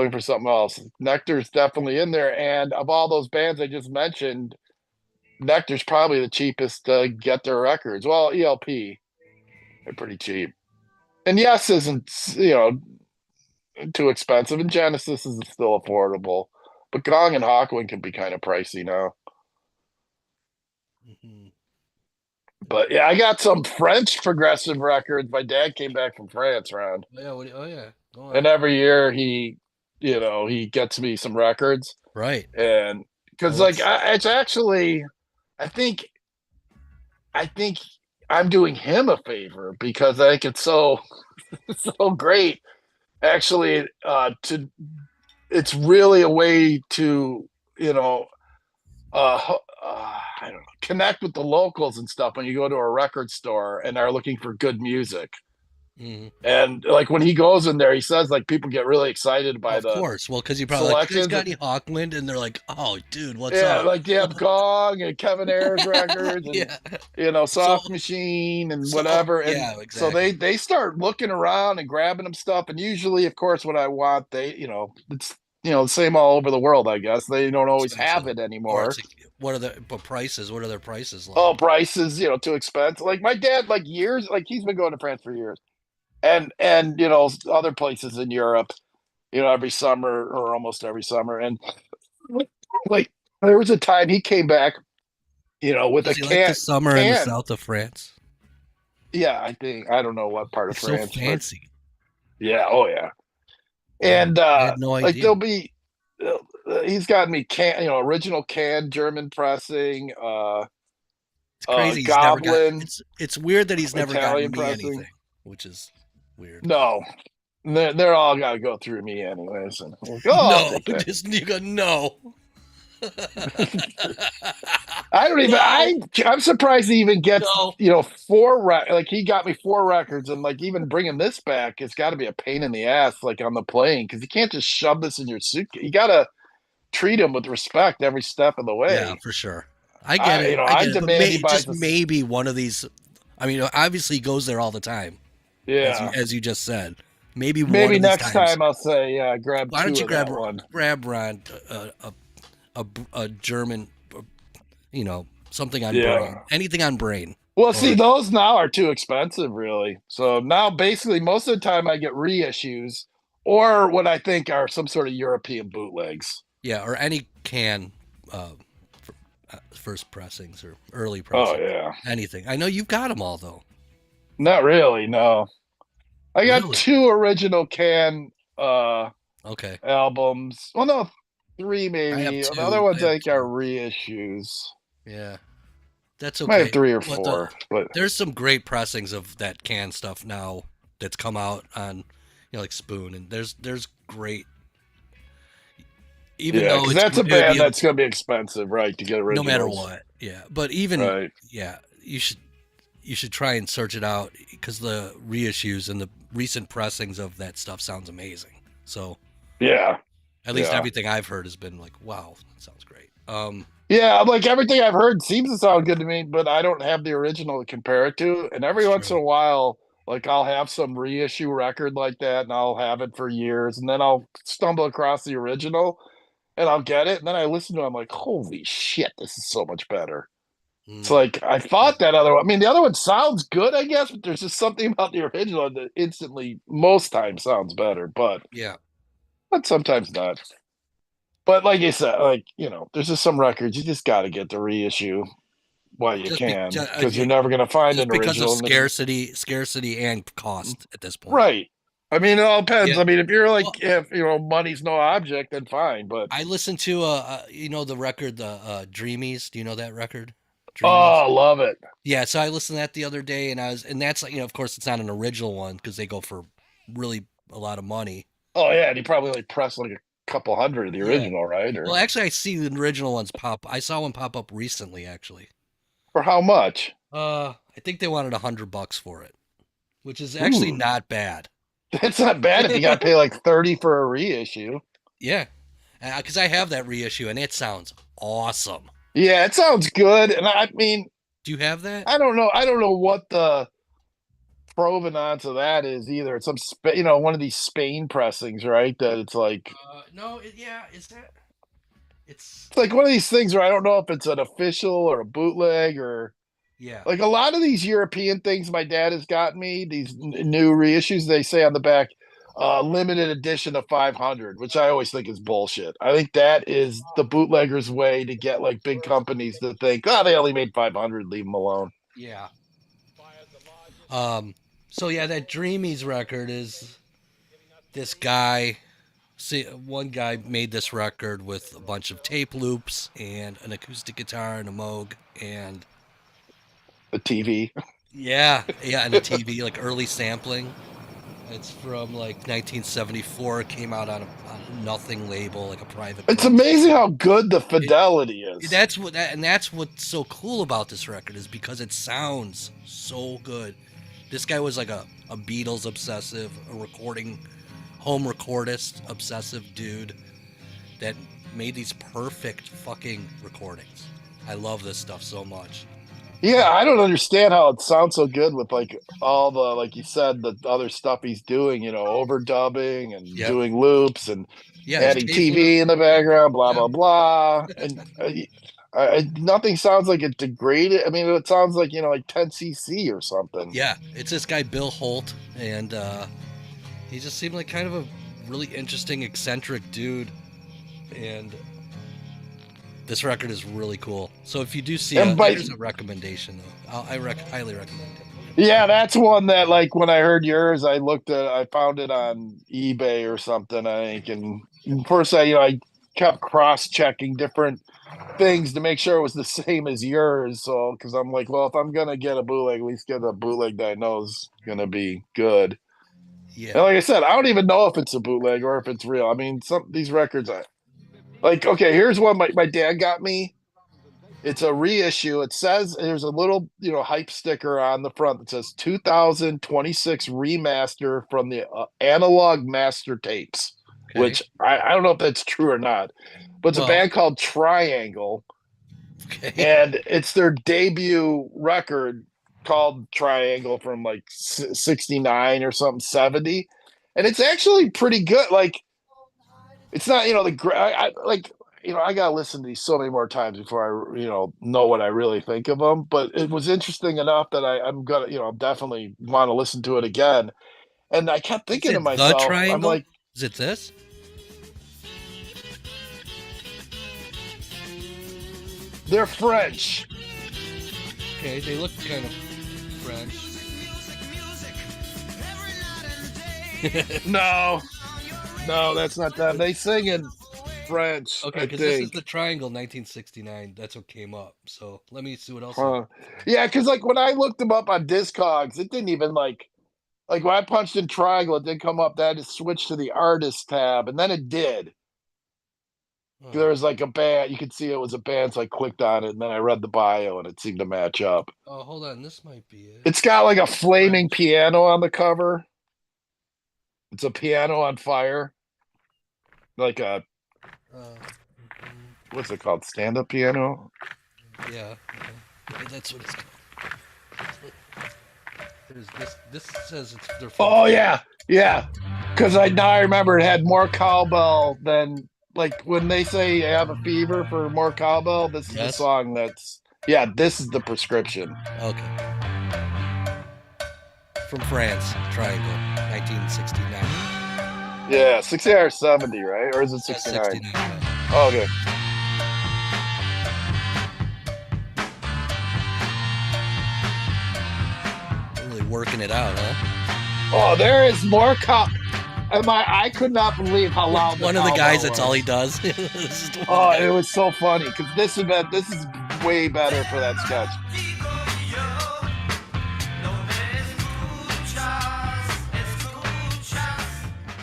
A: for something else, Nectar's definitely in there. And of all those bands I just mentioned, Nectar's probably the cheapest to get their records. Well, ELP, they're pretty cheap. And Yes isn't, you know, too expensive, and Genesis is still affordable. But Gong and Hawkwind can be kind of pricey now.
B: Mm-hmm.
A: But yeah, I got some French progressive records. My dad came back from France, Ron.
B: Oh yeah. Go on.
A: And every year he gets me some records.
B: Right.
A: And because it's actually, I think I'm doing him a favor because I think it's so great. Actually, it's really a way to, you know, I don't know, connect with the locals and stuff when you go to a record store and are looking for good music.
B: Mm-hmm.
A: And like when he goes in there, he says like people get really excited by
B: of course. Well, because you probably like, you guys got any Hawkwind, and they're like, "Oh, dude, what's up?"
A: Yeah, like you have Gong and Kevin Ayers records, and you know, Soft Machine and whatever. And
B: exactly.
A: So they start looking around and grabbing them stuff. And usually, of course, what I want, it's the same all over the world. I guess they don't always have it anymore.
B: What are the prices? What are their prices like?
A: Oh, prices, too expensive. Like my dad, like years, like he's been going to France for years. And other places in Europe, every summer or almost every summer. And like there was a time he came back, with
B: Does
A: a
B: he
A: can.
B: Like the summer in the south of France.
A: Yeah, I don't know what part of France.
B: So fancy.
A: Yeah, oh yeah. And
B: I had no idea.
A: like there'll be, he's got me original can German pressing.
B: It's crazy.
A: Goblin.
B: It's weird that he's never
A: Italian
B: gotten me
A: pressing.
B: anything, which is weird.
A: No, they're all got to go through me anyways. And
B: You go no.
A: I don't even. I'm surprised he even gets 4 like he got me 4 records, and like even bringing this back, it's got to be a pain in the ass like on the plane because you can't just shove this in your suitcase. You got to treat him with respect every step of the way.
B: Yeah, for sure. I get it. I get it. Maybe one of these. I mean, obviously he goes there all the time.
A: Yeah,
B: as you just said. Maybe
A: next time I'll say, grab.
B: Why don't you grab
A: one?
B: Grab Ron a German, something on brain, anything on brain.
A: Well, see, those now are too expensive, really. So now, basically, most of the time I get reissues or what I think are some sort of European bootlegs.
B: Yeah, or any can. First pressings or early pressings.
A: Oh yeah,
B: anything. I know you've got them all though.
A: Not really, no. I got
B: Really?
A: 2 original Can
B: Okay.
A: albums. Well, no, 3
B: I have
A: maybe. The other
B: 2.
A: ones
B: I
A: I
B: have
A: think are
B: 2.
A: reissues.
B: Yeah. That's
A: Might have
B: okay.
A: 3 or
B: But
A: 4, but
B: there's some great pressings of that Can stuff now that's come out on, like Spoon, and there's great. Even
A: yeah,
B: though
A: because that's a
B: it would be
A: band that's going to be expensive, right, to get
B: no matter
A: originals.
B: what, yeah. But even
A: Right.
B: yeah, you should try and search it out because the reissues and the recent pressings of that stuff sounds amazing. So
A: Yeah.
B: at least
A: Yeah.
B: everything I've heard has been like, wow, that sounds great.
A: Yeah, like everything I've heard seems to sound good to me, but I don't have the original to compare it to. And every
B: It's
A: once in
B: true.
A: a while, like I'll have some reissue record like that and I'll have it for years. And then I'll stumble across the original and I'll get it. And then I listen to it, I'm like, holy shit, this is so much better. It's
B: Mm,
A: like I thought that other one, I mean, the other one sounds good, I guess, but there's just something about the original that instantly most times sounds better,
B: yeah.
A: but sometimes not. But like I said, like, there's just some records you just got to get the reissue while you can because you're never going to find
B: Just
A: an
B: because of
A: original.
B: scarcity and cost at this point.
A: Right. I mean, it all depends.
B: Yeah.
A: I mean, if you're like,
B: Well,
A: if money's no object, then fine. But
B: I listened to the record, the Dreamies. Do you know that record?
A: oh,
B: Dreamies.
A: I love it.
B: Yeah, so I listened to that the other day, and that's like, of course, it's not an original one because they go for really a lot of money.
A: Oh yeah, and he probably like pressed like a couple hundred of the
B: Yeah.
A: original, right? Or
B: Well, actually, I see the original ones pop. I saw one pop up recently, actually.
A: for how much?
B: I think they wanted $100 for it, which is actually
A: Ooh.
B: not bad.
A: It's not bad if you got to pay like 30 for a reissue.
B: Yeah, because I have that reissue, and it sounds awesome.
A: Yeah, it sounds good, and I mean,
B: Do you have that?
A: I don't know. I don't know what the provenance of that is either. It's some one of these Spain pressings, right? That it's like
B: No, yeah, is that? It's
A: it's like one of these things where I don't know if it's an official or a bootleg or
B: yeah.
A: like a lot of these European things my dad has gotten me, these new reissues, they say on the back, limited edition of 500, which I always think is bullshit. I think that is the bootlegger's way to get like big companies to think, oh, they only made 500, leave them alone.
B: Yeah. So yeah, that Dreamies record is this guy. See, one guy made this record with a bunch of tape loops and an acoustic guitar and a Moog and
A: The TV.
B: yeah, and a TV, like early sampling. It's from like 1974. It came out on a Nothing label, like a private.
A: It's amazing how good the fidelity is.
B: That's what's so cool about this record is because it sounds so good. This guy was like a Beatles obsessive, a home recordist obsessive dude that made these perfect fucking recordings. I love this stuff so much.
A: Yeah, I don't understand how it sounds so good with like all the, like you said, the other stuff he's doing, overdubbing and doing loops and adding TV in the background, blah, blah, blah. And nothing sounds like it degraded. I mean, it sounds like, like 10cc or something.
B: Yeah, it's this guy, Bill Holt, and he just seemed like kind of a really interesting, eccentric dude. And this record is really cool. So if you do see it, there's a recommendation, though. I highly recommend it.
A: Yeah, that's one that, like, when I heard yours, I found it on eBay or something, I think. And first, I kept cross-checking different things to make sure it was the same as yours. So, because I'm like, well, if I'm going to get a bootleg, at least get a bootleg that I know is going to be good.
B: Yeah.
A: And like I said, I don't even know if it's a bootleg or if it's real. I mean, these records, okay, here's one my dad got me. It's a reissue. It says there's a little, hype sticker on the front that says 2026 remaster from the analog master tapes, which I don't know if that's true or not, but it's a band called Triangle.
B: Okay.
A: And it's their debut record called Triangle from like 69 or something, 70. And it's actually pretty good. Like, it's not, I got to listen to these so many more times before I, know what I really think of them. But it was interesting enough that I'm going to, definitely want to listen to it again. And I kept thinking to myself,
B: The Triangle?
A: I'm like,
B: is it this?
A: They're French.
B: Okay, they look kind of French.
A: No, that's not them. They sing in French.
B: Okay,
A: I
B: because this is
A: think.
B: the Triangle 1969. That's what came up. So let me see what else.
A: Yeah, because like when I looked them up on Discogs, it didn't even like when I punched in Triangle, it didn't come up. That it switched to the artist tab, and then it did. There was like a band. You could see it was a band, so I clicked on it, and then I read the bio, and it seemed to match up.
B: Oh, hold on. This might be it.
A: It's got like a flaming piano on the cover. It's a piano on fire. Like a what's it called? Stand-up piano?
B: Yeah, that's what it's called. This says it's their.
A: Oh yeah. Because now I remember it had more cowbell than like when they say I have a fever for more cowbell. This is the song that's this is the prescription.
B: Okay. From France, Triangle, 1969.
A: Yeah, 69 or 70, right? Or is it 69?
B: 69.
A: Oh, okay.
B: Really working it out, huh?
A: Oh, there is more I could not believe how loud
B: one of the guys. That's all he does.
A: It was so funny because this is way better for that sketch.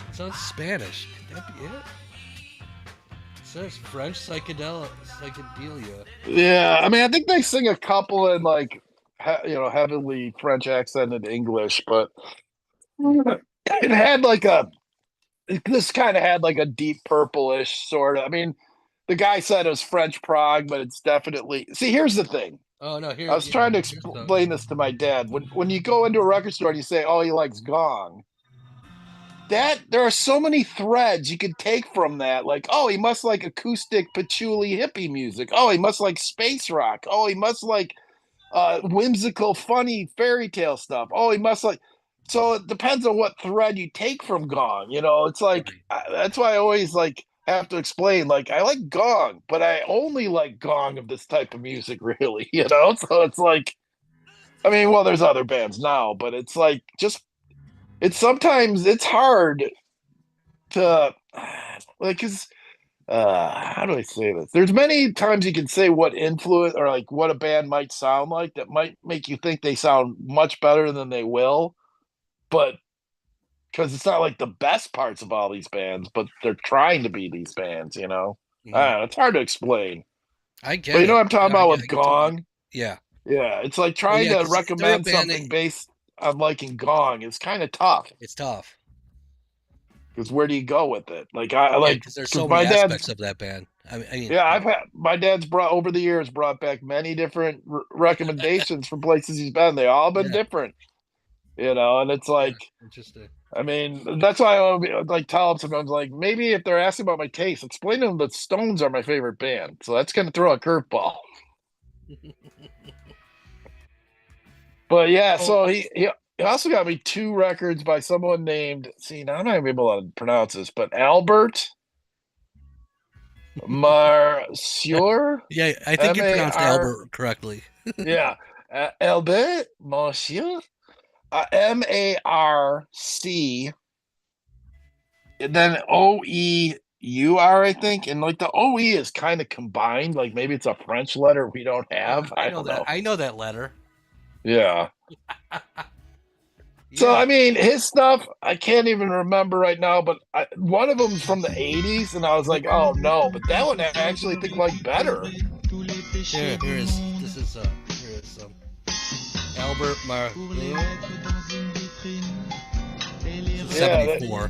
B: It sounds Spanish. Could that be it? It says French psychedelia.
A: Yeah, I mean, I think they sing a couple in like heavily French accented English, but it had like this kind of had like a deep purplish sort of. I mean, the guy said it was French prog, but it's definitely. See, here's the thing.
B: Oh no!
A: I was trying to explain this to my dad. When you go into a record store and you say, "Oh, he likes gong," there are so many threads you could take from that. Like, oh, he must like acoustic patchouli hippie music. Oh, he must like space rock. Oh, he must like whimsical, funny fairy tale stuff. Oh, he must like. So it depends on what thread you take from gong. It's like that's why I always like have to explain. Like, I like gong, but I only like gong of this type of music, really. So it's like, I mean, well, there's other bands now, but it's like sometimes it's hard to like, because how do I say this? There's many times you can say what influence or like what a band might sound like that might make you think they sound much better than they will, but because it's not like the best parts of all these bands, but they're trying to be these bands, I don't know, it's hard to explain.
B: I get
A: but
B: it.
A: What I'm talking about with gong?
B: Yeah.
A: Yeah, it's like trying to recommend something based on liking gong. It's kind of tough.
B: It's tough.
A: Because where do you go with it? Like I like
B: because there's so many aspects of that band. I mean,
A: I've had my dad's over the years brought back many different recommendations from places he's been. They all been different, and it's like
B: interesting.
A: I mean, that's why I like tell them sometimes, like maybe if they're asking about my taste, explain to them that Stones are my favorite band. So that's gonna throw a curveball. But yeah, so he also got me 2 records by someone named. See, now I'm not able to pronounce this, but Albert Monsieur.
B: Yeah, I think you pronounced Albert correctly.
A: Yeah, Albert Monsieur. MARC, and then OEUR, I think, and like the OE is kind of combined. Like maybe it's a French letter we don't have. I don't know.
B: I know that letter.
A: Yeah. So I mean, his stuff I can't even remember right now, but one of them's from the '80s, and I was like, oh no, but that one I actually think like better.
B: Here is Albert Mar. 74.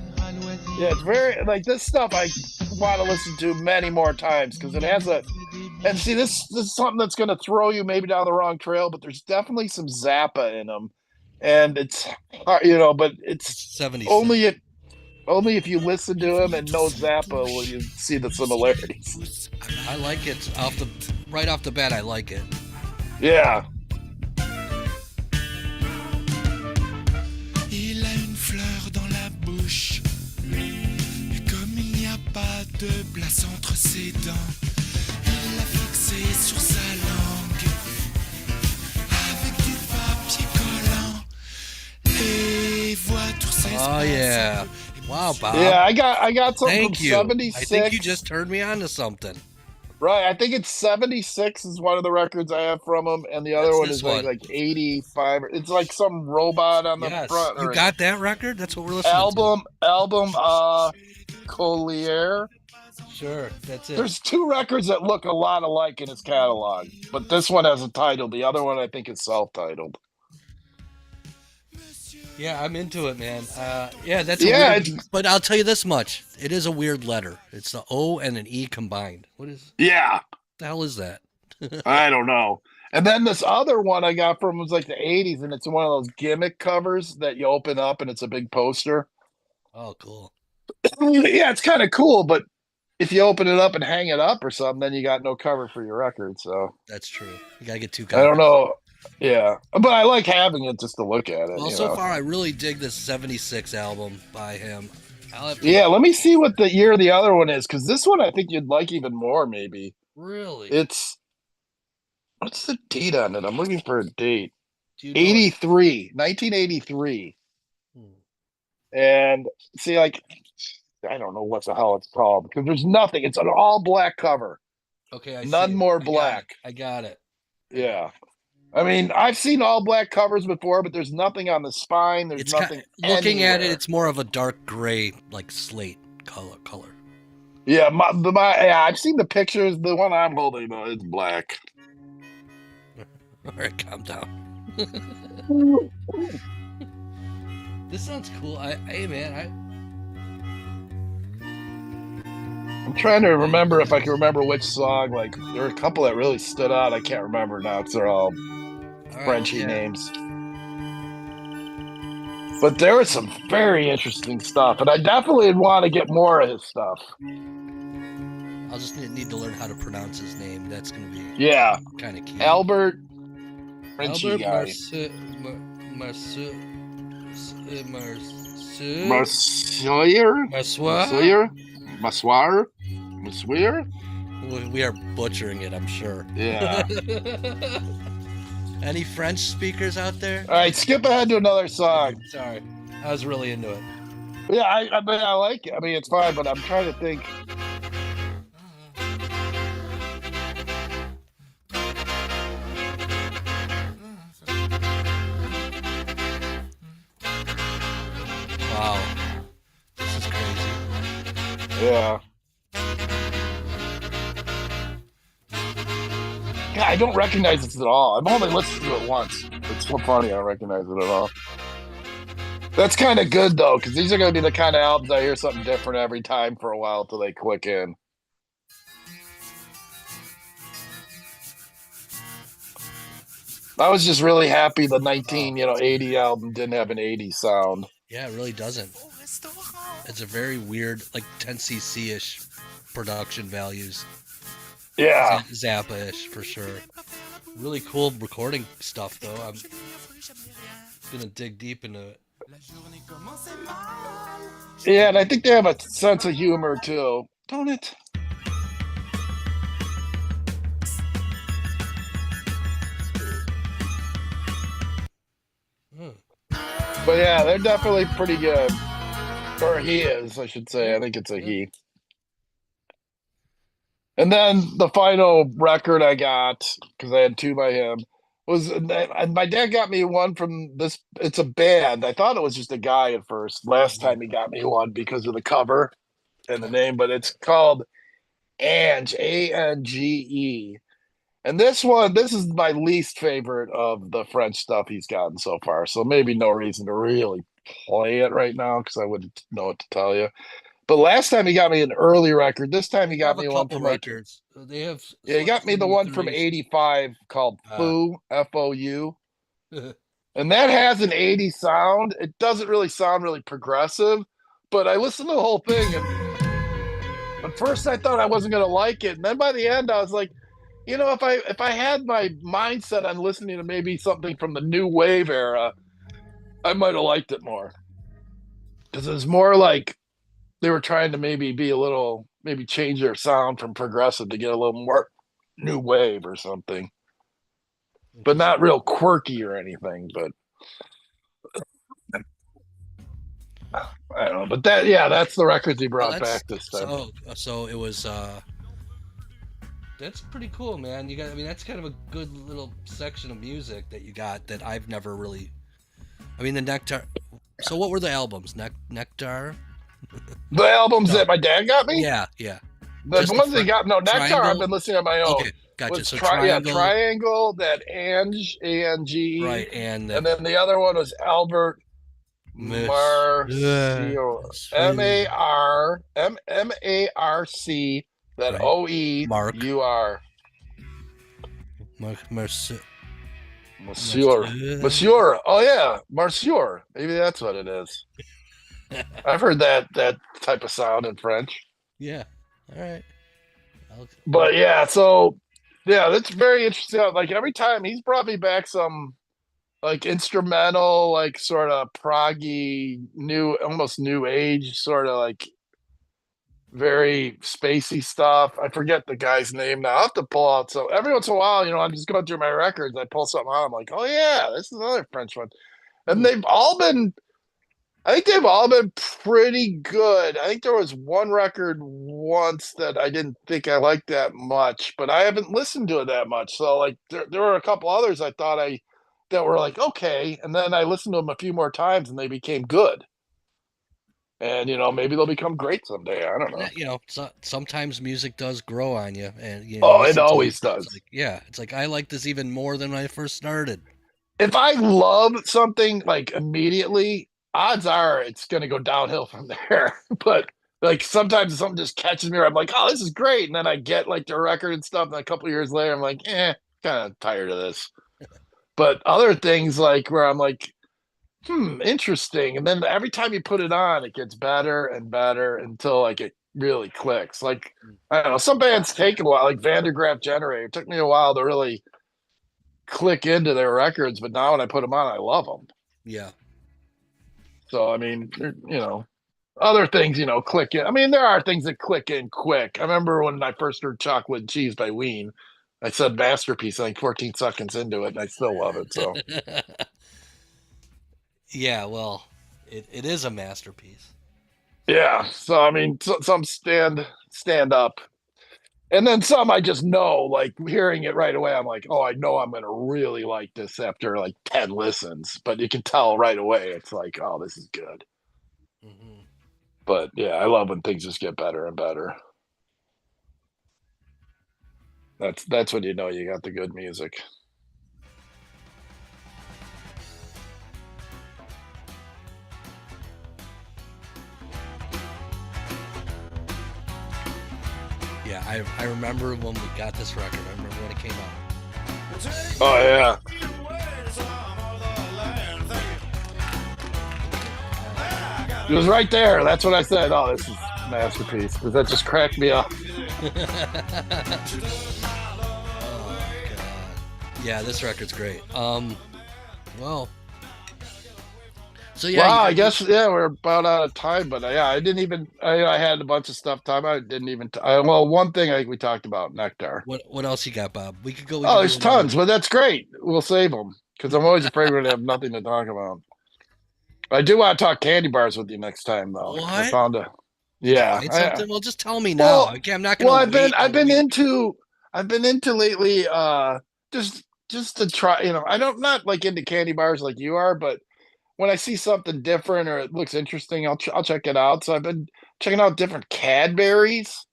A: Yeah, it's very like this stuff I want to listen to many more times because it has and see this is something that's going to throw you maybe down the wrong trail, but there's definitely some Zappa in them, and it's but it's
B: 76.
A: only if you listen to him and know Zappa will you see the similarities.
B: I like it right off the bat. I like it.
A: Yeah.
J: Il a une fleur dans la bouche, et comme il n'y a pas de place entre ses dents, il l'a fixé sur sa langue, avec du papier collant, les voix tourcer
B: Oh yeah. Wow, Bob.
A: Yeah, I got something
B: Thank
A: from
B: you.
A: 76.
B: I think you just turned me on to something.
A: Right, I think it's 76 is one of the records I have from him, and the other
B: That's
A: one
B: this
A: is
B: one.
A: like 85. It's like some robot on the
B: Yes.
A: front.
B: You
A: Or
B: got that record? That's what we're listening
A: album Collier.
B: to. Sure, that's it.
A: There's two records that look a lot alike in his catalog, but this one has a title. The other one I think is self-titled.
B: Yeah, I'm into it, man. Yeah, that's
A: Yeah,
B: weird, but I'll tell you this much: it is a weird letter. It's the O and an E combined. What the hell is that?
A: I don't know. And then this other one I got from was like the 80s, and it's one of those gimmick covers that you open up and it's a big poster.
B: Oh, cool.
A: Yeah, it's kind of cool, but if you open it up and hang it up or something, then you got no cover for your record. So
B: That's true. You gotta get two
A: I
B: copies.
A: don't know. Yeah, but I like having it just to look at it.
B: Well, so far I really dig this '76 album by him.
A: Yeah, let me see what the year the other one is, because this one I think you'd like even more. Maybe
B: Really?
A: it's what's the date on it? I'm looking for a date.
B: Do you know
A: 83, 1983. And see, like, I don't know what the hell it's called because there's nothing. It's an all black cover.
B: Okay, I
A: None
B: see it.
A: more
B: I
A: black.
B: got it.
A: Yeah. I mean, I've seen all black covers before, but there's nothing on the spine. There's
B: It's
A: nothing.
B: looking at it,
A: anywhere.
B: it's more of a dark gray, like slate color.
A: Yeah, I've seen the pictures. The one I'm holding though is black.
B: All right, calm down. This sounds cool. Hey man,
A: I'm trying to remember if I can remember which song. Like, there are a couple that really stood out. I can't remember now because they're all Frenchy names. But there was some very interesting stuff, and I definitely want to get more of his stuff.
B: I'll just need to learn how to pronounce his name. That's gonna be kind of key.
A: Albert Frenchy
B: Albert
A: guy. Massoir?
B: We are butchering it, I'm sure.
A: Yeah.
B: Any French speakers out there?
A: All right, skip ahead to another song.
B: Sorry, I was really into it.
A: Yeah, I mean, I like it. I mean, it's fine, but I'm trying to think.
B: Wow, this is crazy.
A: Yeah. Yeah, I don't recognize this at all. I've only listened to it once. It's so funny. I don't recognize it at all. That's kind of good though, because these are going to be the kind of albums I hear something different every time for a while till they click in. I was just really happy the 80 album didn't have an 80 sound.
B: Yeah, it really doesn't. It's a very weird, like 10cc-ish production values.
A: Yeah.
B: Zappa-ish for sure. Really cool recording stuff though. I'm gonna dig deep into it.
A: Yeah, and I think they have a sense of humor too, don't it? But yeah, they're definitely pretty good. Or he is, I should say. I think it's a he. And then the final record I got, because I had two by him, was, and my dad got me one from this. It's a band. I thought it was just a guy at first. Last time he got me one because of the cover and the name, but it's called Ange, Ange. And this is my least favorite of the French stuff he's gotten so far. So maybe no reason to really play it right now because I wouldn't know what to tell you. But last time he got me an early record. This time he got me one from
B: records. They have
A: he got me the one from '85 called Foo, F-O-U. And that has an 80 sound. It doesn't really sound really progressive, but I listened to the whole thing and at first I thought I wasn't gonna like it. And then by the end I was like, you know, if I had my mindset on listening to maybe something from the new wave era, I might have liked it more. Because it was more like they were trying to maybe change their sound from progressive to get a little more new wave or something. But not real quirky or anything, but I don't know, but that's the records he brought
B: that's
A: back this time.
B: so it was. That's pretty cool, man. You got. I mean, that's kind of a good little section of music that you got that I've never really. I mean, the Nectar. So what were the albums? Nectar.
A: The albums that my dad got me.
B: Yeah.
A: The ones he got. No, Nectar.
B: Triangle?
A: I've been listening on my own.
B: Okay, gotcha. So
A: Triangle. That Ange, A-N-G.
B: Right, and
A: then the other one was Albert Marcio. M-A-R-C. That O-E-U-R. Monsieur. Oh yeah, Monsieur. Maybe that's what it is. I've heard that type of sound in French.
B: Yeah. All right.
A: But yeah, so yeah, that's very interesting. Like every time he's brought me back some like instrumental, like sort of proggy, almost new age, sort of like very spacey stuff. I forget the guy's name now. I'll have to pull out. So every once in a while, I'm just going through my records. I pull something out. I'm like, oh yeah, this is another French one. And I think they've all been pretty good. I think there was one record once that I didn't think I liked that much, but I haven't listened to it that much. So like there were a couple others I thought that were like, okay. And then I listened to them a few more times and they became good. And, maybe they'll become great someday. I don't know.
B: Sometimes music does grow on you. And, it
A: always does.
B: It's like, I like this even more than when I first started.
A: If I love something like immediately, odds are it's going to go downhill from there. But like sometimes something just catches me where I'm like, oh, this is great. And then I get like the record and stuff. And a couple of years later, I'm like, kind of tired of this. But other things like where I'm like, interesting. And then every time you put it on, it gets better and better until like it really clicks. Like, I don't know, some bands take a while, like Vandergraaf Generator. It took me a while to really click into their records, but now when I put them on, I love them.
B: Yeah.
A: So, I mean, other things, click in. I mean, there are things that click in quick. I remember when I first heard Chocolate and Cheese by Ween, I said masterpiece, I think 14 seconds into it, and I still love it. So.
B: Yeah, well, it is a masterpiece.
A: Yeah, so I mean, some stand up, and then some I just know, like hearing it right away, I'm like, oh, I know I'm gonna really like this after like 10 listens. But you can tell right away, it's like, oh, this is good. Mm-hmm. But yeah, I love when things just get better and better. That's when you know you got the good music.
B: Yeah, I remember when we got this record. I remember when it came out.
A: Oh, yeah. It was right there. That's what I said. Oh, this is a masterpiece. Because that just cracked me up.
B: Oh, God. Yeah, this record's great. Well... So yeah,
A: well, I guess we're about out of time, but I didn't even. I had a bunch of stuff time. I didn't even. Well, one thing I think we talked about Nectar.
B: What else you got, Bob? We could go.
A: There's tons, but that's great. We'll save them because I'm always afraid we're gonna have nothing to talk about. I do want to talk candy bars with you next time, though.
B: What?
A: I found a. Yeah.
B: Well, just tell me now. Well, okay, I'm not gonna.
A: Well, I've been into lately. Just to try. I'm not like into candy bars like you are, but. When I see something different or it looks interesting, I'll check it out. So I've been checking out different Cadbury's.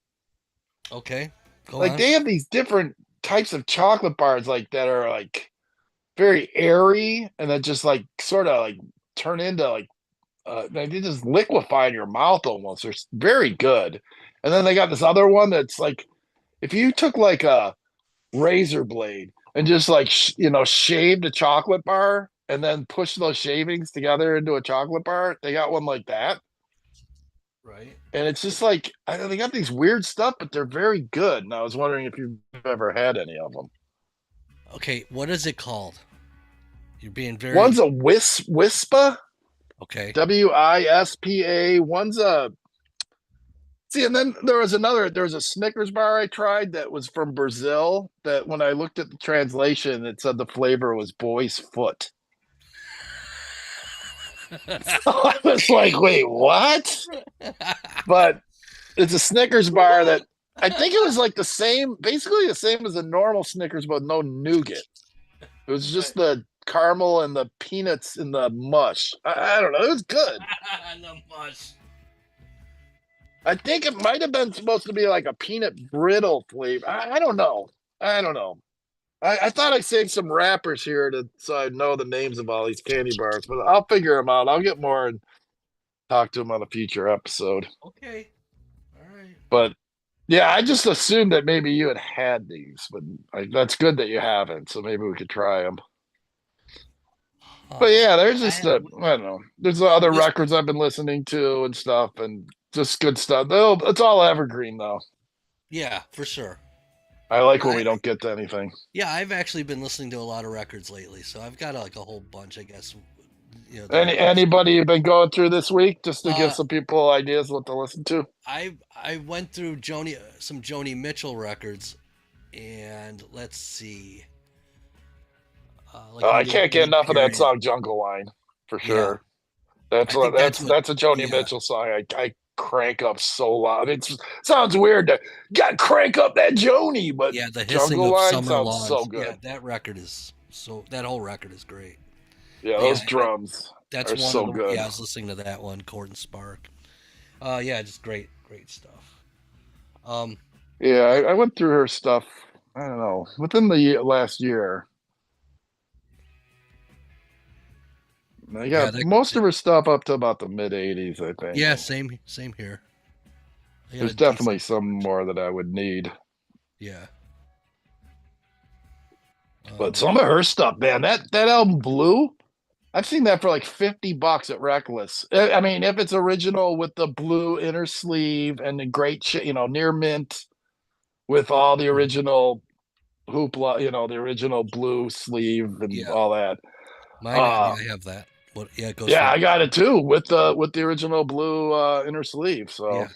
B: Okay,
A: go on. They have these different types of chocolate bars like that are like very airy and then just like sort of like turn into like they just liquefy in your mouth almost. They're very good. And then they got this other one that's like if you took like a razor blade and just like shaved a chocolate bar. And then push those shavings together into a chocolate bar. They got one like that.
B: Right.
A: And it's just like, they got these weird stuff, but they're very good. And I was wondering if you've ever had any of them.
B: Okay. What is it called? You're being very...
A: One's a Wispa.
B: Okay.
A: Wispa. One's a... See, and then there was a Snickers bar I tried that was from Brazil that when I looked at the translation, it said the flavor was boy's foot. So I was like, wait, what? But it's a Snickers bar that I think it was like the same, basically the same as a normal Snickers, but no nougat. It was just the caramel and the peanuts in the mush. I don't know. It was good.
B: The mush.
A: I think it might have been supposed to be like a peanut brittle flavor. I don't know. I don't know. I thought I saved some wrappers here so I know the names of all these candy bars, but I'll figure them out. I'll get more and talk to them on a future episode.
B: Okay. All right.
A: But yeah, I just assumed that maybe you had these, but that's good that you haven't. So maybe we could try them. But yeah, there's just I don't know. There's other records I've been listening to and stuff, and just good stuff. It's all evergreen though.
B: Yeah, for sure.
A: I like when we don't get to anything.
B: Yeah, I've actually been listening to a lot of records lately, so I've got like a whole bunch, I guess. You know,
A: anybody you've been going through this week, just to give some people ideas what to listen to?
B: I went through some Joni Mitchell records, and let's see.
A: I can't get enough of that song "Jungle Line" for sure. Yeah. That's a Joni Mitchell song. I crank up so loud. It sounds weird to crank up that Joni, but
B: yeah, the hissing
A: Jungle
B: of
A: Line
B: summer
A: sounds
B: lawns.
A: so good.
B: Yeah, that whole record is great.
A: Yeah, those drums
B: that's
A: are
B: one
A: so
B: of the,
A: good.
B: Yeah, I was listening to that one, Cord and Spark. Yeah, just great stuff.
A: Yeah, I went through her stuff. I don't know, within the last year. I got most of her stuff up to about the mid '80s, I think.
B: Yeah, same here.
A: There's definitely some more that I would need.
B: Yeah.
A: But some of her stuff, man, that album Blue, I've seen that for like $50 at Reckless. I mean, if it's original with the blue inner sleeve and the great shit, near mint with all the original hoopla, the original blue sleeve and all that.
B: I have that. It goes.
A: Yeah, I got it too with the original blue inner sleeve. So, yeah.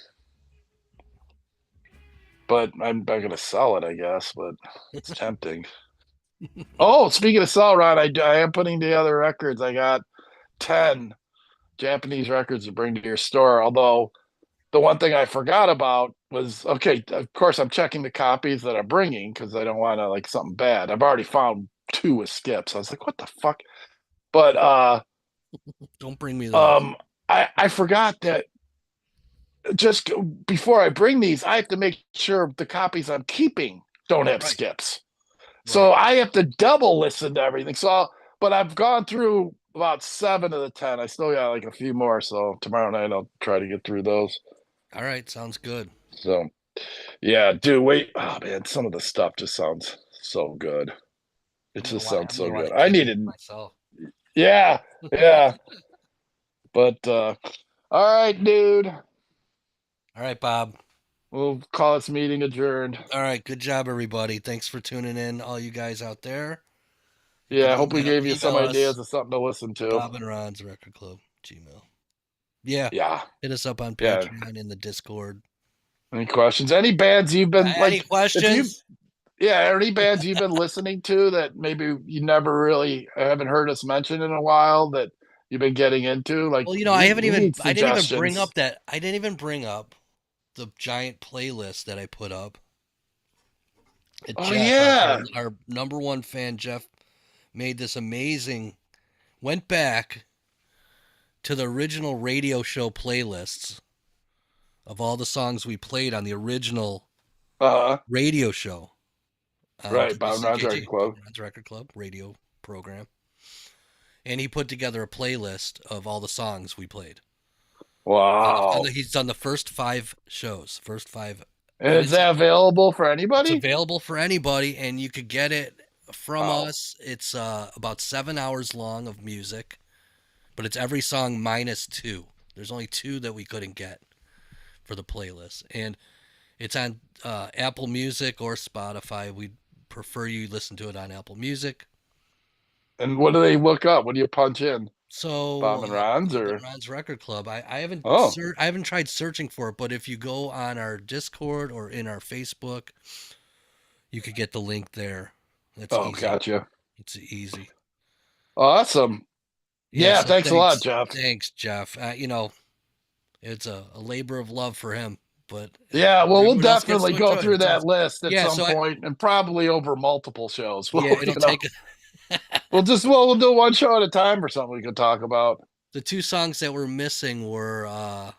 A: But I'm not gonna sell it, I guess. But it's tempting. Oh, speaking of sell, Ron, I am putting together records. I got 10 Japanese records to bring to your store. Although the one thing I forgot about was, okay, of course I'm checking the copies that I'm bringing because I don't want to like something bad. I've already found 2 with skips. I was like, what the fuck? But
B: don't bring me those.
A: I forgot that just before I bring these, I have to make sure the copies I'm keeping don't have skips. So I have to double listen to everything. But I've gone through about 7 of the 10. I still got like a few more. So tomorrow night I'll try to get through those.
B: All right, sounds good.
A: So, yeah, dude, wait. Oh man, some of the stuff just sounds so good. It just sounds so good. I needed
B: myself.
A: Yeah. But all right, dude.
B: All right, Bob.
A: We'll call this meeting adjourned.
B: All right, good job, everybody. Thanks for tuning in, all you guys out there.
A: Yeah, I hope we gave you some ideas of something to listen to.
B: Bob and Ron's Record Club, Gmail. Yeah. Hit us up on Patreon in the Discord.
A: Any questions? Any bands you've been
B: any questions?
A: Any bands you've been listening to that maybe you never really haven't heard us mention in a while that you've been getting into? Like,
B: well, I didn't even bring up the giant playlist that I put up. Our number one fan, Jeff, made this amazing, went back to the original radio show playlists of all the songs we played on the original radio show.
A: Right, Bob Ron's Record Club.
B: Bob Ron's Record Club radio program. And he put together a playlist of all the songs we played.
A: Wow.
B: He's done the first 5 shows.
A: And is that available for anybody?
B: It's available for anybody, and you could get it from us. It's about 7 hours long of music, but it's every song minus 2. There's only 2 that we couldn't get for the playlist. And it's on Apple Music or Spotify. We'd prefer you listen to it on Apple Music.
A: And what do they look up? What do you punch in?
B: So
A: Bob and Ron's or
B: Ron's Record Club. I haven't I haven't tried searching for it, but if you go on our Discord or in our Facebook, you could get the link there. That's easy.
A: Gotcha.
B: It's easy.
A: Awesome. Yeah,
B: so
A: thanks a lot, Jeff.
B: Thanks, Jeff. It's a labor of love for him, but
A: yeah, well, we'll
B: everyone else gets
A: definitely
B: to
A: go
B: enjoy
A: through
B: it.
A: that list at
B: Yeah,
A: some point, and probably over multiple shows. We'll,
B: Yeah, it'll take.
A: we'll do one show at a time or something we could talk about.
B: The two songs that were missing were,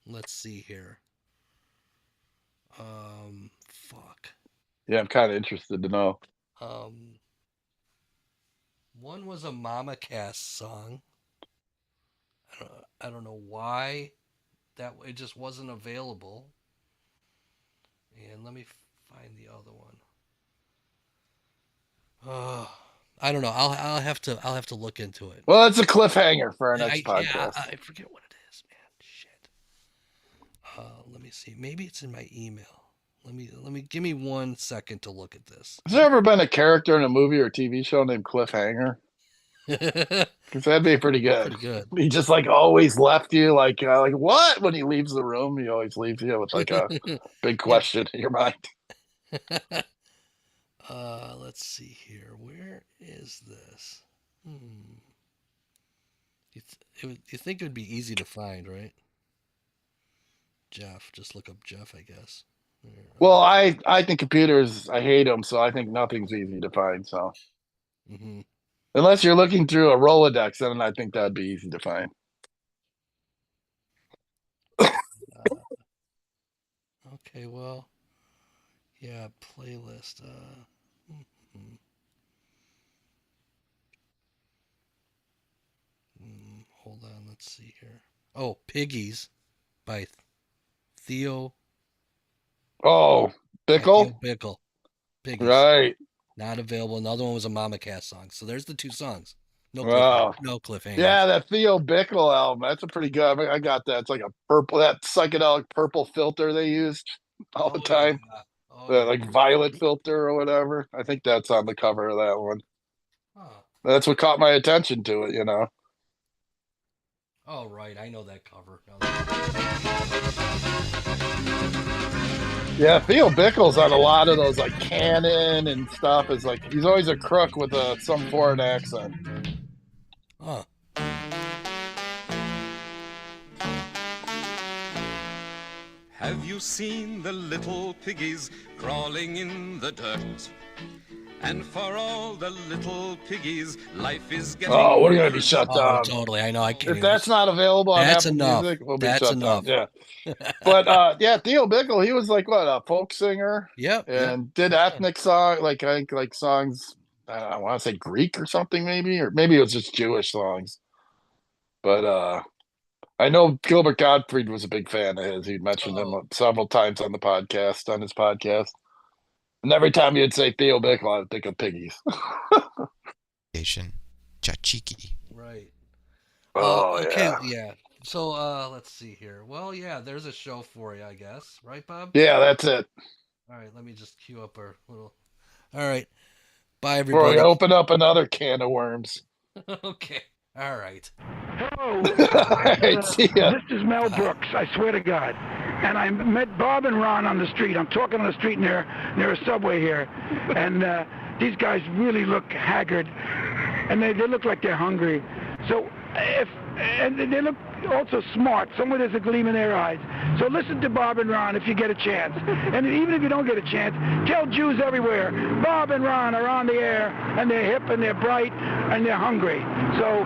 B: let's see here. Fuck.
A: Yeah, I'm kind of interested to know.
B: One was a Mama Cass song. I don't know why that it just wasn't available. And let me find the other one. I don't know. I'll have to look into it.
A: Well, it's a cliffhanger for our next podcast.
B: Yeah, I forget what it is, man. Shit. Let me see. Maybe it's in my email. Let me give me 1 second to look at this.
A: Has there ever been a character in a movie or TV show named Cliffhanger? Because that'd be pretty good.
B: Pretty good.
A: He just like always left you like what? When he leaves the room, he always leaves you with like a big question in your mind.
B: Let's see here. Where is this? You think it would be easy to find, right? Jeff, just look up Jeff, I guess.
A: Well, I think computers, I hate them, so I think nothing's easy to find. So, unless you're looking through a Rolodex, then I think that'd be easy to find.
B: Okay, well, yeah, playlist. Hold on, let's see here. Oh, Piggies by Theo.
A: Oh, Bickle?
B: Theo Bickle. Piggies.
A: Right.
B: Not available. Another one was a Mama Cass song. So there's the two songs. No cliffhanger.
A: Yeah, that Theo Bickle album. That's a pretty good. I mean, I got that. It's like that psychedelic purple filter they used all the time. Yeah. Like violet filter or whatever. I think that's on the cover of that one. That's what caught my attention to it,
B: Oh, right. I know that cover.
A: Yeah, Theo Bickle's on a lot of those like Canon and stuff. Is like he's always a crook with some foreign accent.
B: Huh.
E: Have you seen the little piggies crawling in the dirt? And for all the little piggies, life is getting.
A: Oh, we're gonna be shut down.
B: Totally, I know. I can't.
A: If that's not available on
B: that's
A: Apple
B: enough.
A: Music, we'll be
B: that's
A: shut
B: enough.
A: down. Yeah, but yeah, Theo Bickle, he was like what, a folk singer.
B: Yep.
A: And did ethnic song, like I think like songs. I want to say Greek or something, maybe it was just Jewish songs. But I know Gilbert Gottfried was a big fan of his. He'd mentioned him several times on his podcast. And every time you'd say Theo Bickle, I'd think of Piggies.
G: Chachiki.
B: Right.
A: Oh,
B: okay. Yeah. So let's see here. Well, yeah, there's a show for you, I guess. Right, Bob?
A: Yeah, that's it.
B: All right, let me just cue up our little. All right. Bye, everybody.
A: Before we open up another can of worms.
B: Okay. All right.
L: Hello.
A: Right, see ya.
L: This is Mel Brooks, I swear to God. And I met Bob and Ron on the street. I'm talking on the street near a subway here. And these guys really look haggard. And they look like they're hungry. So and they look also smart. Somewhere there's a gleam in their eyes. So listen to Bob and Ron if you get a chance. And even if you don't get a chance, tell Jews everywhere, Bob and Ron are on the air, and they're hip and they're bright and they're hungry. So